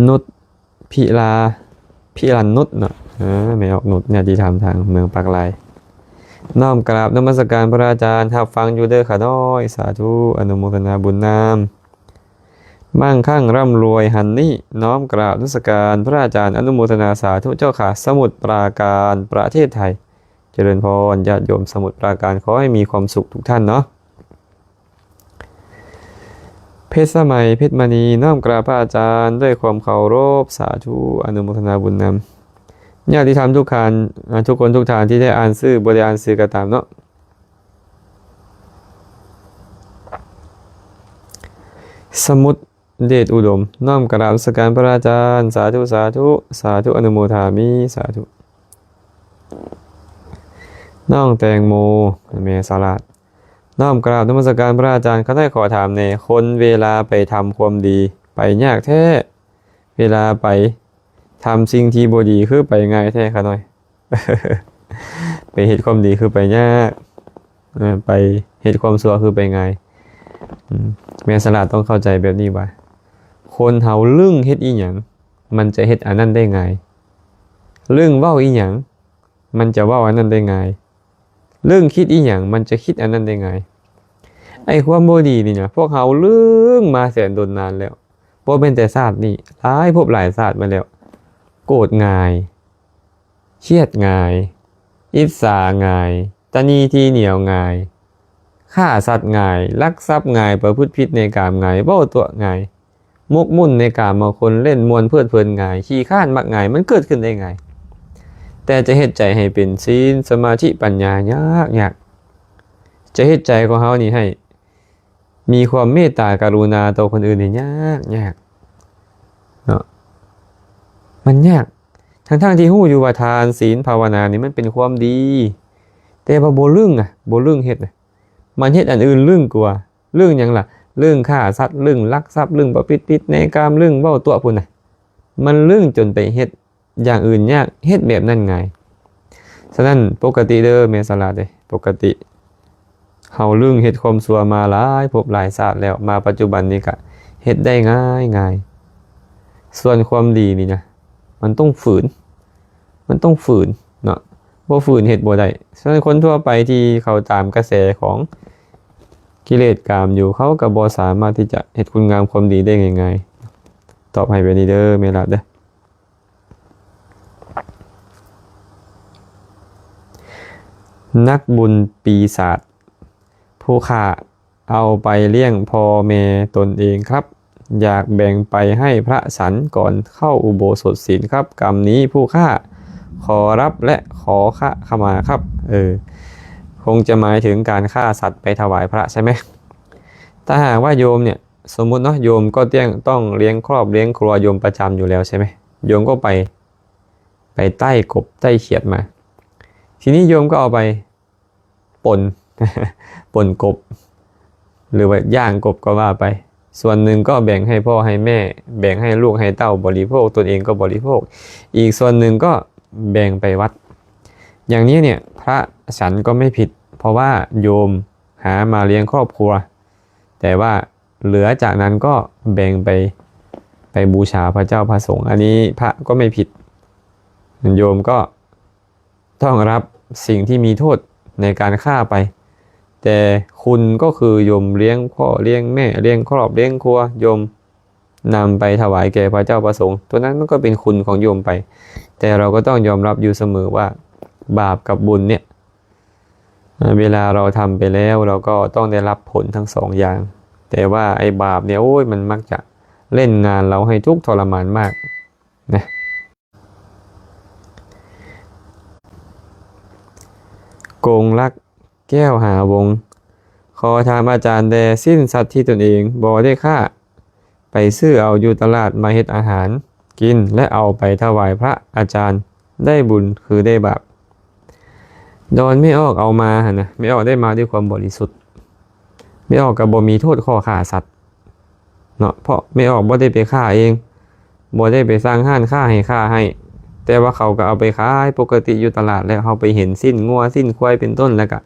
นุชพิรันนุชเนาะไม่ออกนุชเนี่ยที่ทำทางเมืองปากลายน้อมกราบนมัสการพระอาจารย์รับฟังอยู่เด้อค่ะน้อยสาธุอนุโมทนาบุญนามมั่งคั่งร่ำรวยหันนี่น้อมกราบนมัสการพระอาจารย์อนุโมทนาสาธุเจ้าค่ะสมุทรปราการประเทศไทยเจริญพรญาติโยมสมุทรปราการขอให้มีความสุขทุกท่านเนาะเพชรสมัยเพชรมณีน้อมกราบพระอาจารย์ด้วยความเคารพสาธุอนุโมทนาบุญนำญาติธรรมทุกคนทุกท่านที่ได้อ่านสื่อบริอ่านสื่อก็ตามเนาะสมุทรเดชอุดมน้อมกราบนมัสการพระอาจารย์สาธุสาธุสาธุอนุโมทามิสาธุน้องแตงโมเมสลัดน้อมกราบนมัสการพระอาจารย์เขาได้ขอถามในคนเวลาไปทำความดีไปยากแท้เวลาไปทำสิ่งที่บ่ดีคือไปง่ายแท้ค่ะหน่อย ไปเฮ็ดความดีคือไปยากไปเฮ็ดความชั่วคือไปง่ายแม่สลัดต้องเข้าใจแบบนี้ว่าคนเฮาลึ่งเฮ็ดอีหยังมันจะเฮ็ดอันนั้นได้ง่ายลึ่งเว้าอีหยังมันจะเว้าอันนั้นได้ง่ายเรื่องคิดอีหยังมันจะคิดอันนั้นได้ไงไอ้ความบ่ดีนี่นะพวกเขาเรื่องมาแสนโดนนานแล้วบ่เป็นแต่ศาสตร์นี่หลายภพหลายศาสตร์มาแล้วโกรธง่ายเครียดง่ายอิจฉาง่ายตณีที่เหนียวง่ายฆ่าสัตว์ง่ายลักทรัพย์ง่ายประพฤติผิดในกามง่ายเว้าตัวง่ายมกมุ่นในกามบางคนเล่นมวนเพลิดเพลินง่ายขี้ข้านมักง่ายมันเกิดขึ้นได้ง่ายแต่จะเฮ็ดใจให้เป็นศีลสมาธิปัญญายากจะเฮ็ดใจของเฮานี่ให้มีความเมตตากรุณาต่อคนอื่นนี่ยากเนาะมันยากทั้งที่ฮู้อยู่ว่าทานศีลภาวนานี่มันเป็นความดีแต่ว่าบ่ลึ่งเฮ็ดมันเฮ็ดอันอื่นลึ่งกว่าลึ่งหยังล่ะลึ่งฆ่าสัตว์ลึ่งลักทรัพย์ลึ่งประพฤติผิดในกามลึ่งเว้าตัวพุ่นน่ะมันลึ่งจนไปเฮ็ดอย่างอื่นยากเฮ็ดแบบนั้นไงฉะนั้นปกติเด้อเมสลาเด้ปกติ เฮาลึงเฮ็ดความชั่วมาหลายภพหลายชาติแล้วมาปัจจุบันนี้ก็เฮ็ดได้ง่ายส่วนความดีนี่นะมันต้องฝืนเนาะบ่ฝืนเฮ็ดบ่ได้ส่วนคนทั่วไปที่เขาตามกระแสของกิเลสกามอยู่เขาก็บ่สามารถที่จะเฮ็ดคุณงามความดีได้ง่ายๆตอบให้ไปนี่เด้อแม่ล่ะเด้อนักบุญปีศาจผู้ฆ่าเอาไปเลี้ยงพ่อแม่ตนเองครับอยากแบ่งไปให้พระสันก่อนเข้าอุโบสถศีลครับกรรมนี้ผู้ฆ่าขอรับและขอขมาครับคงจะหมายถึงการฆ่าสัตว์ไปถวายพระใช่ไหมถ้าหากว่าโยมเนี่ยสมมุติเนาะโยมก็ต้องเลี้ยงครอบเลี้ยงครัวโยมประจำอยู่แล้วใช่ไหมโยมก็ไปใต้กบใต้เขียดมาทีนี้โยมก็เอาไปป่น ป่นกบหรือว่าย่างกบก็ว่าไปส่วนหนึ่งก็แบ่งให้พ่อให้แม่แบ่งให้ลูกให้เต้าบริโภคตนเองก็บริโภคอีกส่วนหนึ่งก็แบ่งไปวัดอย่างนี้เนี่ยพระฉันก็ไม่ผิดเพราะว่าโยมหามาเลี้ยงครอบครัวแต่ว่าเหลือจากนั้นก็แบ่งไปบูชาพระเจ้าพระสงฆ์อันนี้พระก็ไม่ผิดโยมก็ต้องรับสิ่งที่มีโทษในการฆ่าไปแต่คุณก็คือโยมเลี้ยงพ่อเลี้ยงแม่เลี้ยงครอบเลี้ยงครัวโยมนำไปถวายแก่พระเจ้าพระสงฆ์ตัวนั้นมันก็เป็นคุณของโยมไปแต่เราก็ต้องยอมรับอยู่เสมอว่าบาปกับบุญเนี่ยเวลาเราทำไปแล้วเราก็ต้องได้รับผลทั้งสองอย่างแต่ว่าไอ้บาปเนี่ยโอ้ยมันมักจะเล่นงานเราให้ทุกข์ทรมานมากนะโกงลักแก้วหาวงขอถามอาจารย์แดสิ้นสัตว์ที่ตนเองบ่ได้ฆ่าไปซื้อเอาอยู่ตลาดมาเฮ็ดอาหารกินและเอาไปถวายพระอาจารย์ได้บุญคือได้บาปดอนไม่ออกเอามานะไม่ออกได้มาด้วยความบริสุทธิ์ไม่ออกกับบ่มีโทษข้อฆ่าสัตว์เนาะเพราะไม่ออกบ่ได้ไปฆ่าเองบ่ได้ไปสร้างห้านฆ่าให้แต่ว่าเขาก็เอาไปขายปกติอยู่ตลาดแล้วเขาไปเห็นสิ้นงัวสิ้นควายเป็นต้นแล้วก็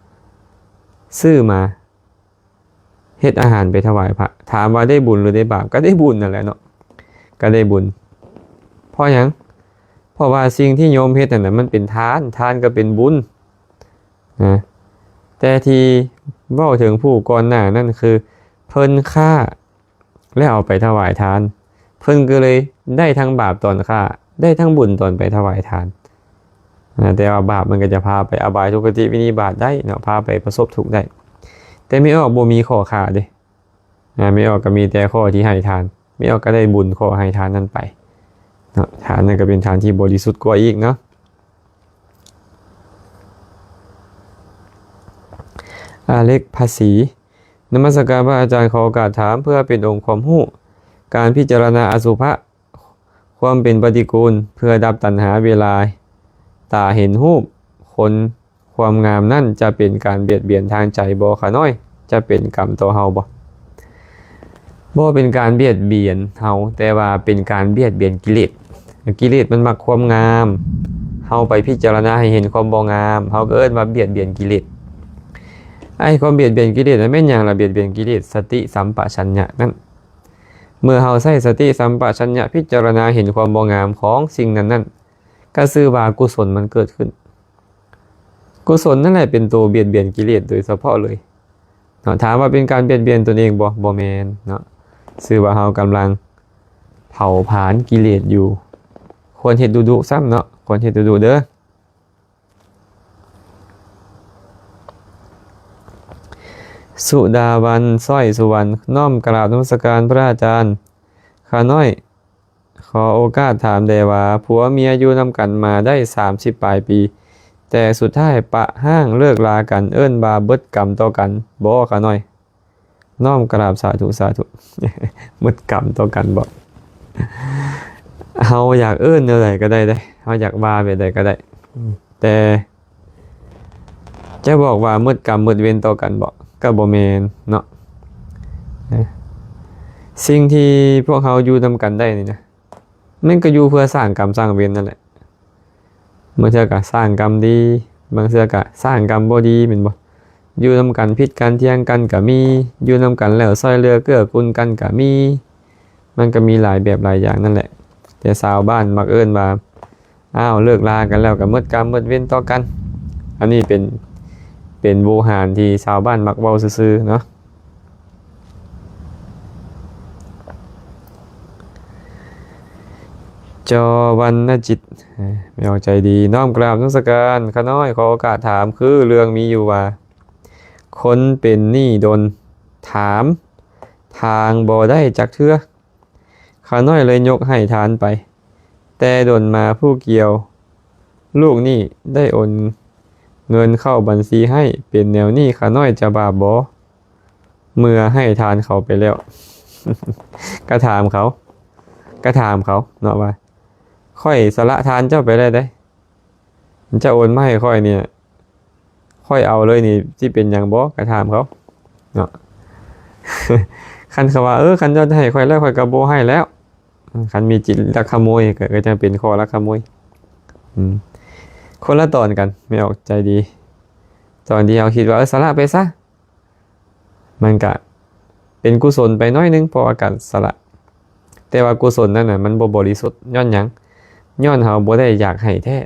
ซื้อมาเฮ็ดอาหารไปถวายพระถามว่าได้บุญหรือได้บาปก็ได้บุญนั่นแหละเนาะก็ได้บุญเพราะหยังเพราะว่าสิ่งที่โยมเฮ็ดนั่นน่ะมันเป็นทานก็เป็นบุญนะแต่ที่เว้าถึงผู้ก่อนหน้านั่นคือเพิ่นฆ่าแล้วเอาไปถวายทานเพิ่นก็เลยได้ทั้งบาปตอนฆ่าได้ทั้งบุญตอนไปถวายทานแต่ว่าบาปมันก็จะพาไปอบายทุกขติวินิบาตได้เนาะพาไปประสบทุกข์ได้แต่ไม่ออกบ่มีข้อฆ่าเด้ไม่ออกก็มีแต่ข้อที่ให้ทานไม่ออกก็ได้บุญข้อให้ทานนั่นไปเนาะทานนั่นก็เป็นทานที่บริสุทธิ์กว่าอีกเนาะอาเล็กภาษีนมัสการพระอาจารย์ขอโอกาสถามเพื่อเป็นองค์ความรู้การพิจารณาอสุภะความเป็นปฏิกูลเพื่อดับตัณหาเวลาตาเห็นรูปคนความงามนั่นจะเป็นการเบียดเบียนทางใจบ่คะน้อยจะเป็นกรรมต่อเฮาบ่เป็นการเบียดเบียนเฮาแต่ว่าเป็นการเบียดเบียนกิเลสมันมักความงามเฮาไปพิจารณาให้เห็นความบ่งามเฮาก็เอิ้นว่าเบียดเบียนกิเลสไอ้ความเบียดเบียนกิเลสนั้นแม่นหยังล่ะเบียดเบียนกิเลสสติสัมปชัญญะนั่นเมื่อเฮาใช้สติสัมปชัญญะพิจารณาเห็นความบ่งามของสิ่งนั้นก็ชื่อว่ากุศลมันเกิดขึ้นกุศลนั่นแหละเป็นตัวเบียดเบียนกิเลสโดยเฉพาะเลยเนาะถามว่าเป็นการเบียดเบียนตนเองบ่แม่นเนาะชื่อว่าเฮากำลังเผาผลาญกิเลสอยู่ควรเฮ็ดดุๆซ้ำเนาะควรเฮ็ดดุๆเด้อสุดาวันสร้อยสุวรรณน้อมกราบนมัสการพระอาจารย์ข้าน้อยขอโอกาสถามได้ว่าผัวเมียอยู่นำกันมาได้30ปลายปีแต่สุดท้ายปะห้างเลิกลากันเอิ้นบาเบิดกรรมต่อกันบ่ข้าน้อยน้อมกราบสาธุเบิดกรรมต่อกันบ่เฮาอยากเอิ้นอะไรก็ได้เฮาอยากว่าแบบใดก็ได้แต่จะบอกว่าเบิดกรรมเบิดเวรต่อกันบ่ก็บ่แม่นเนาะสิ่งที่พวกเขาอยู่นำกันได้นี่นะมันก็อยู่เพื่อสร้างกรรมสร้างเวรนั่นแหละบางเทื่อก็สร้างกรรมดีบางเทื่อก็สร้างกรรมบ่ดีแม่นบ่ อยู่นำกันพิษกันเที่ยงกันก็มีอยู่นำกันแล้วซอยเรือเกื้อกูลกันก็มีมันก็มีหลายแบบหลายอย่างนั่นแหละแต่ชาวบ้านมักเอิ้นว่าอ้าวเลิกลากันแล้วก็หมดกรรมหมดเวรต่อกันอันนี้เป็นโวหารที่ชาวบ้านมักเว้าซื่อๆเนาะจอวรรณจิตไม่เอาใจดีน้อมกราบนมัสการข้าน้อยขอโอกาสถามคือเรื่องมีอยู่ว่าคนเป็นหนี้โดนถามทางบ่ได้จักเทื่อข้าน้อยเลยยกให้ทานไปแต่โดนมาผู้เกี่ยวลูกหนี้ได้โอนเงินเข้าบัญชีให้เป็นแนวหนี้ข้าน้อยจะบาปบ่เมื่อให้ทานเขาไปแล้ว ก็ถามเขาเนาะว่าค่อยสละทานเจ้าไปได้เด้เจ้าโอนมาให้ค่อยเนี่ยค่อยเอาเลยนี่ที่เป็นอย่างบ่ก็ถามเขาเนาะ คันเขาว่าคันเจ้าให้ค่อยแล้วค่อยก็บ่ให้แล้วคันมีจิตลักขโมยก็จะเป็นข้อลักขโมยคนละตอนกันไม่ออกใจดีตอนที่เราคิดว่าสละไปซะมันก็เป็นกุศลไปน้อยนึงพออาการสละแต่ว่ากุศลนั่นน่ะมันบ่บริสุทธิ์ย้อนหยังย้อนเฮาบ่ได้อยากให้แท้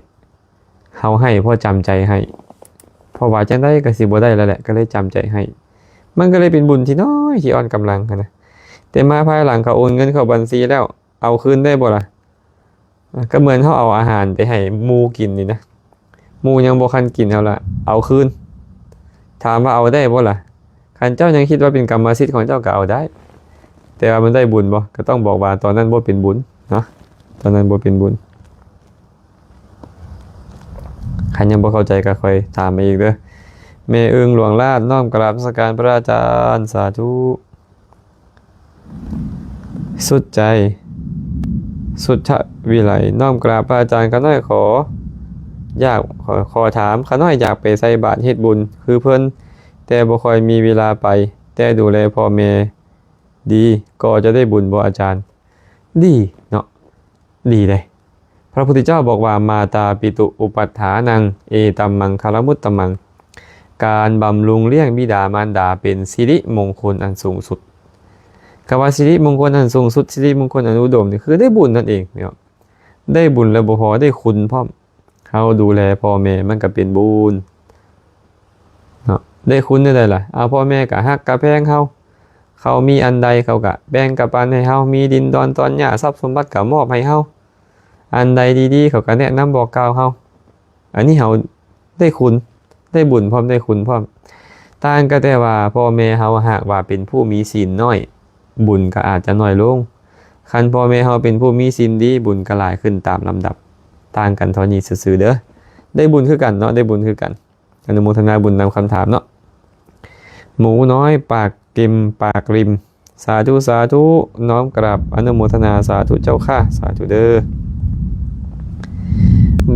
เฮาให้เพราะจำใจให้เพราะว่าจังได๋ก็สิบ่ได้แล้วแหละก็เลยจำใจให้มันก็เลยเป็นบุญที่น้อยที่อ่อนกำลังนะแต่มาภายหลังเขาโอนเงินเข้าบัญชีแล้วเอาคืนได้บ่ล่ะก็เหมือนเขาเอาอาหารไปให้หมูกินนี่นะหมูยังบ่คันกินเฮาล่ะเอาคืนถามว่าเอาได้บ่ล่ะคันเจ้ายังคิดว่าเป็นกรรมสิทธิ์ของเจ้าก็เอาได้แต่ว่ามันได้บุญบ่ก็ต้องบอกว่าตอนนั้นบ่เป็นบุญเนาะตอนนั้นบ่เป็นบุญใครยังบ่เข้าใจก็ค่อยถามมาอีกเด้อแม่อึ้งหลวงลาดน้อมกราบนมัสการพระอาจารย์สาธุสุดใจสุดทวิไลน้อมกราบพระอาจารย์ข้าน้อยขอถามข้าน้อยอยากไปใส่บาตรเฮ็ดบุญคือเพิ่นแต่บ่ค่อยมีเวลาไปแต่ดูแลพ่อแม่ดีก็จะได้บุญบ่อาจารย์ดีเนาะดีเลยพระพุทธเจ้าบอกว่ามาตาปิตุอุปัฏฐานังเอตัมมังคารมุตตมังการบำรุงเลี้ยงบิดามารดาเป็นสิริมงคลอันสูงสุดคำว่าสิริมงคลอันสูงสุดสิริมงคลอันอุดมนี่คือได้บุญนั่นเองเนาะได้บุญแล้วบ่พอได้คุณพร้อมเฮาดูแลพ่อแม่มันก็เป็นบุญเนาะได้คุณได้ล่ะเอาพ่อแม่ก็ฮักก็แพงเขามีอันใดเขาก็แบ่งกับปันให้เฮามีดินดอนตอนหญ้าทรัพย์สมบัติก็มอบให้เฮาอันใดดีๆเขาก็แนะนำบอกกล่าวเฮาอันนี้เฮาได้คุณได้บุญพร้อมได้คุณพร้อมต่างก็แต่ว่าพ่อแม่เฮาหากว่าเป็นผู้มีศีลน้อยบุญก็อาจจะน้อยลงคันพ่อแม่เฮาเป็นผู้มีศีลดีบุญก็หลายขึ้นตามลำดับต่างกันเท่านี้ซื่อๆเด้อได้บุญคือกันเนาะได้บุญคือกันอนุโมทนาบุญนำคำถามเนาะหมูน้อยปากกิมปากริมสาธุสาธุน้อมกราบอนุโมทนาสาธุเจ้าค่ะสาธุเด้อ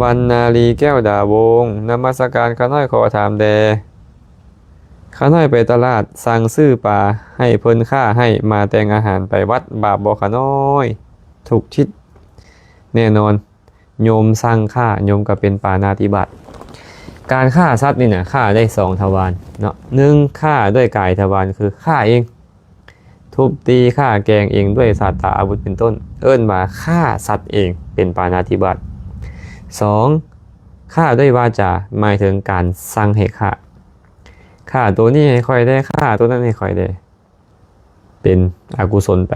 วรรณาลีแก้วดาวงนมัสการข้าน้อยขอถามแดข้าน้อยไปตลาดสั่งซื้อปลาให้เพิ่นค่าให้มาแต่งอาหารไปวัดบาปบ่ข้าน้อยถูกชิดแน่นอนโยมสั่งฆ่าโยมก็เป็นปาณาติบาตการฆ่าสัตว์นี่เนี่ยฆ่าได้2ทวารเนาะ1ฆ่าด้วยกายทวารคือฆ่าเองทุบตีฆ่าแกงเองด้วยศาสตราอาวุธเป็นต้นเอิ้นว่าฆ่าสัตว์เองเป็นปาณาติบาต2ฆ่าด้วยวาจาหมายถึงการสั่งให้ฆ่าตัวนี้ให้ค่อยได้ฆ่าตัวนั้นให้ค่อยได้เป็นอกุศลไป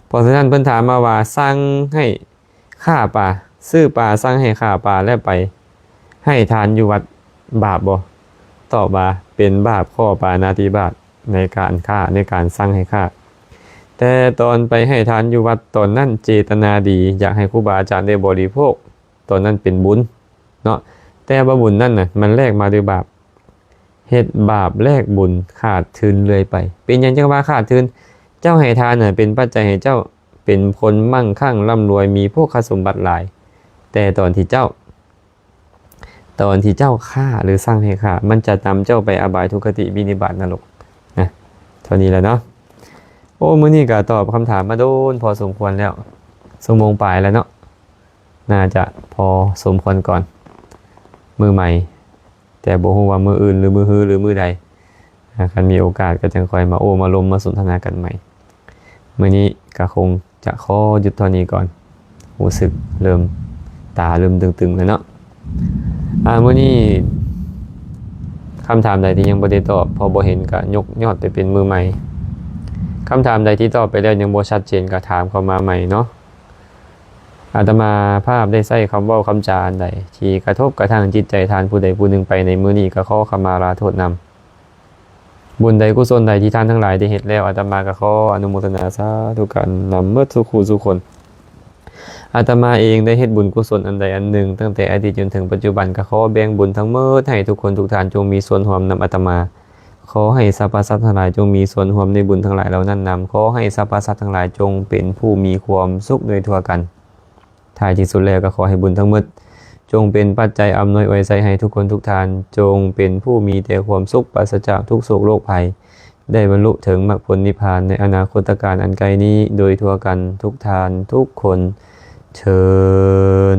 เพราะฉะนั้นเพิ่นถามมาว่าสั่งให้ฆ่าปลาซื้อปลาสั่งให้ฆ่าปลาแล้วไปให้ทานอยู่วัดบาปบ่ตอบว่าเป็นบาปข้อปาณาติบาตในการฆ่าในการสั่งให้ฆ่าแต่ตอนไปให้ทานอยู่วัดตอนนั้นเจตนาดีอยากให้ครูบาอาจารย์ได้บริโภคตอนนั้นเป็นบุญเนาะแต่ว่าบุญนั่นน่ะมันแลกมาด้วยบาปเฮ็ดบาปแลกบุญขาดทุนเลยไปเป็นหยังจังว่าขาดทุนเจ้าให้ทานน่ะเป็นปัจจัยให้เจ้าเป็นคนมั่งคั่งร่ำรวยมีพวกสมบัติหลายแต่ตอนที่เจ้าฆ่าหรือสร้างให้ฆ่ามันจะนำเจ้าไปอบายทุกขติวินิบาตนรกนะเท่านี้แหละเนาะโอ้มื้อนี้ก็ตอบคำถามมาโดนพอสมควรแล้วชั่วโมงปลายแล้วเนาะน่าจะพอสมควรก่อนมือใหม่แต่บ่ฮู้ว่ามืออื่นหรือมือฮือหรือมือใด คันมีโอกาสก็จังค่อยมาโอ้มาลมมาสนทนากันใหม่มื้อนี้ก็คงจะขอหยุดเท่านี้ก่อนรู้สึกเริ่มตาเริ่มตึงๆแล้วเนาะมื้อนี้คำถามใดที่ยังบ่ได้ตอบพอบ่เห็นก็ยกยอดไปเป็นมือใหม่คำถามใดที่ตอบไปแล้วยังบ่ชัดเจนก็ถามเข้ามาใหม่เนาะอาตมาภาพได้ใช้คำเว้าคำจาอันใดที่กระทบกระทั่งจิตใจทานผู้ใดผู้หนึ่งไปในมื้อนี้ก็ขอขมาลาโทษนำบุญใดกุศลใดที่ท่านทั้งหลายได้เฮ็ดแล้วอาตมาก็ขออนุโมทนาสาธุกันนำเมื่อทุกคู่ทุกคนอาตมาเองได้เฮ็ดบุญกุศลอันใดอันหนึ่งตั้งแต่อดีตจนถึงปัจจุบันก็ขอแบ่งบุญทั้งหมดให้ทุกคนทุกท่านจงมีส่วนร่วมนำอาตมาขอให้สรรพสัตว์ทั้งหลายจงมีส่วนร่วมในบุญทั้งหลายเหล่านั้นนำขอให้สรรพสัตว์ทั้งหลายจงเป็นผู้มีความสุขโดยทั่วกันท้ายที่สุดแล้วก็ขอให้บุญทั้งหมดจงเป็นปัจจัยอำนวยอวยใจให้ทุกคนทุกท่านจงเป็นผู้มีแต่ความสุขปราศจากทุกโศกโรคภัยได้บรรลุถึงมรรคผลนิพพานในอนาคตการอันไกลนี้โดยทั่วกันทุกท่านทุกคนเชิญ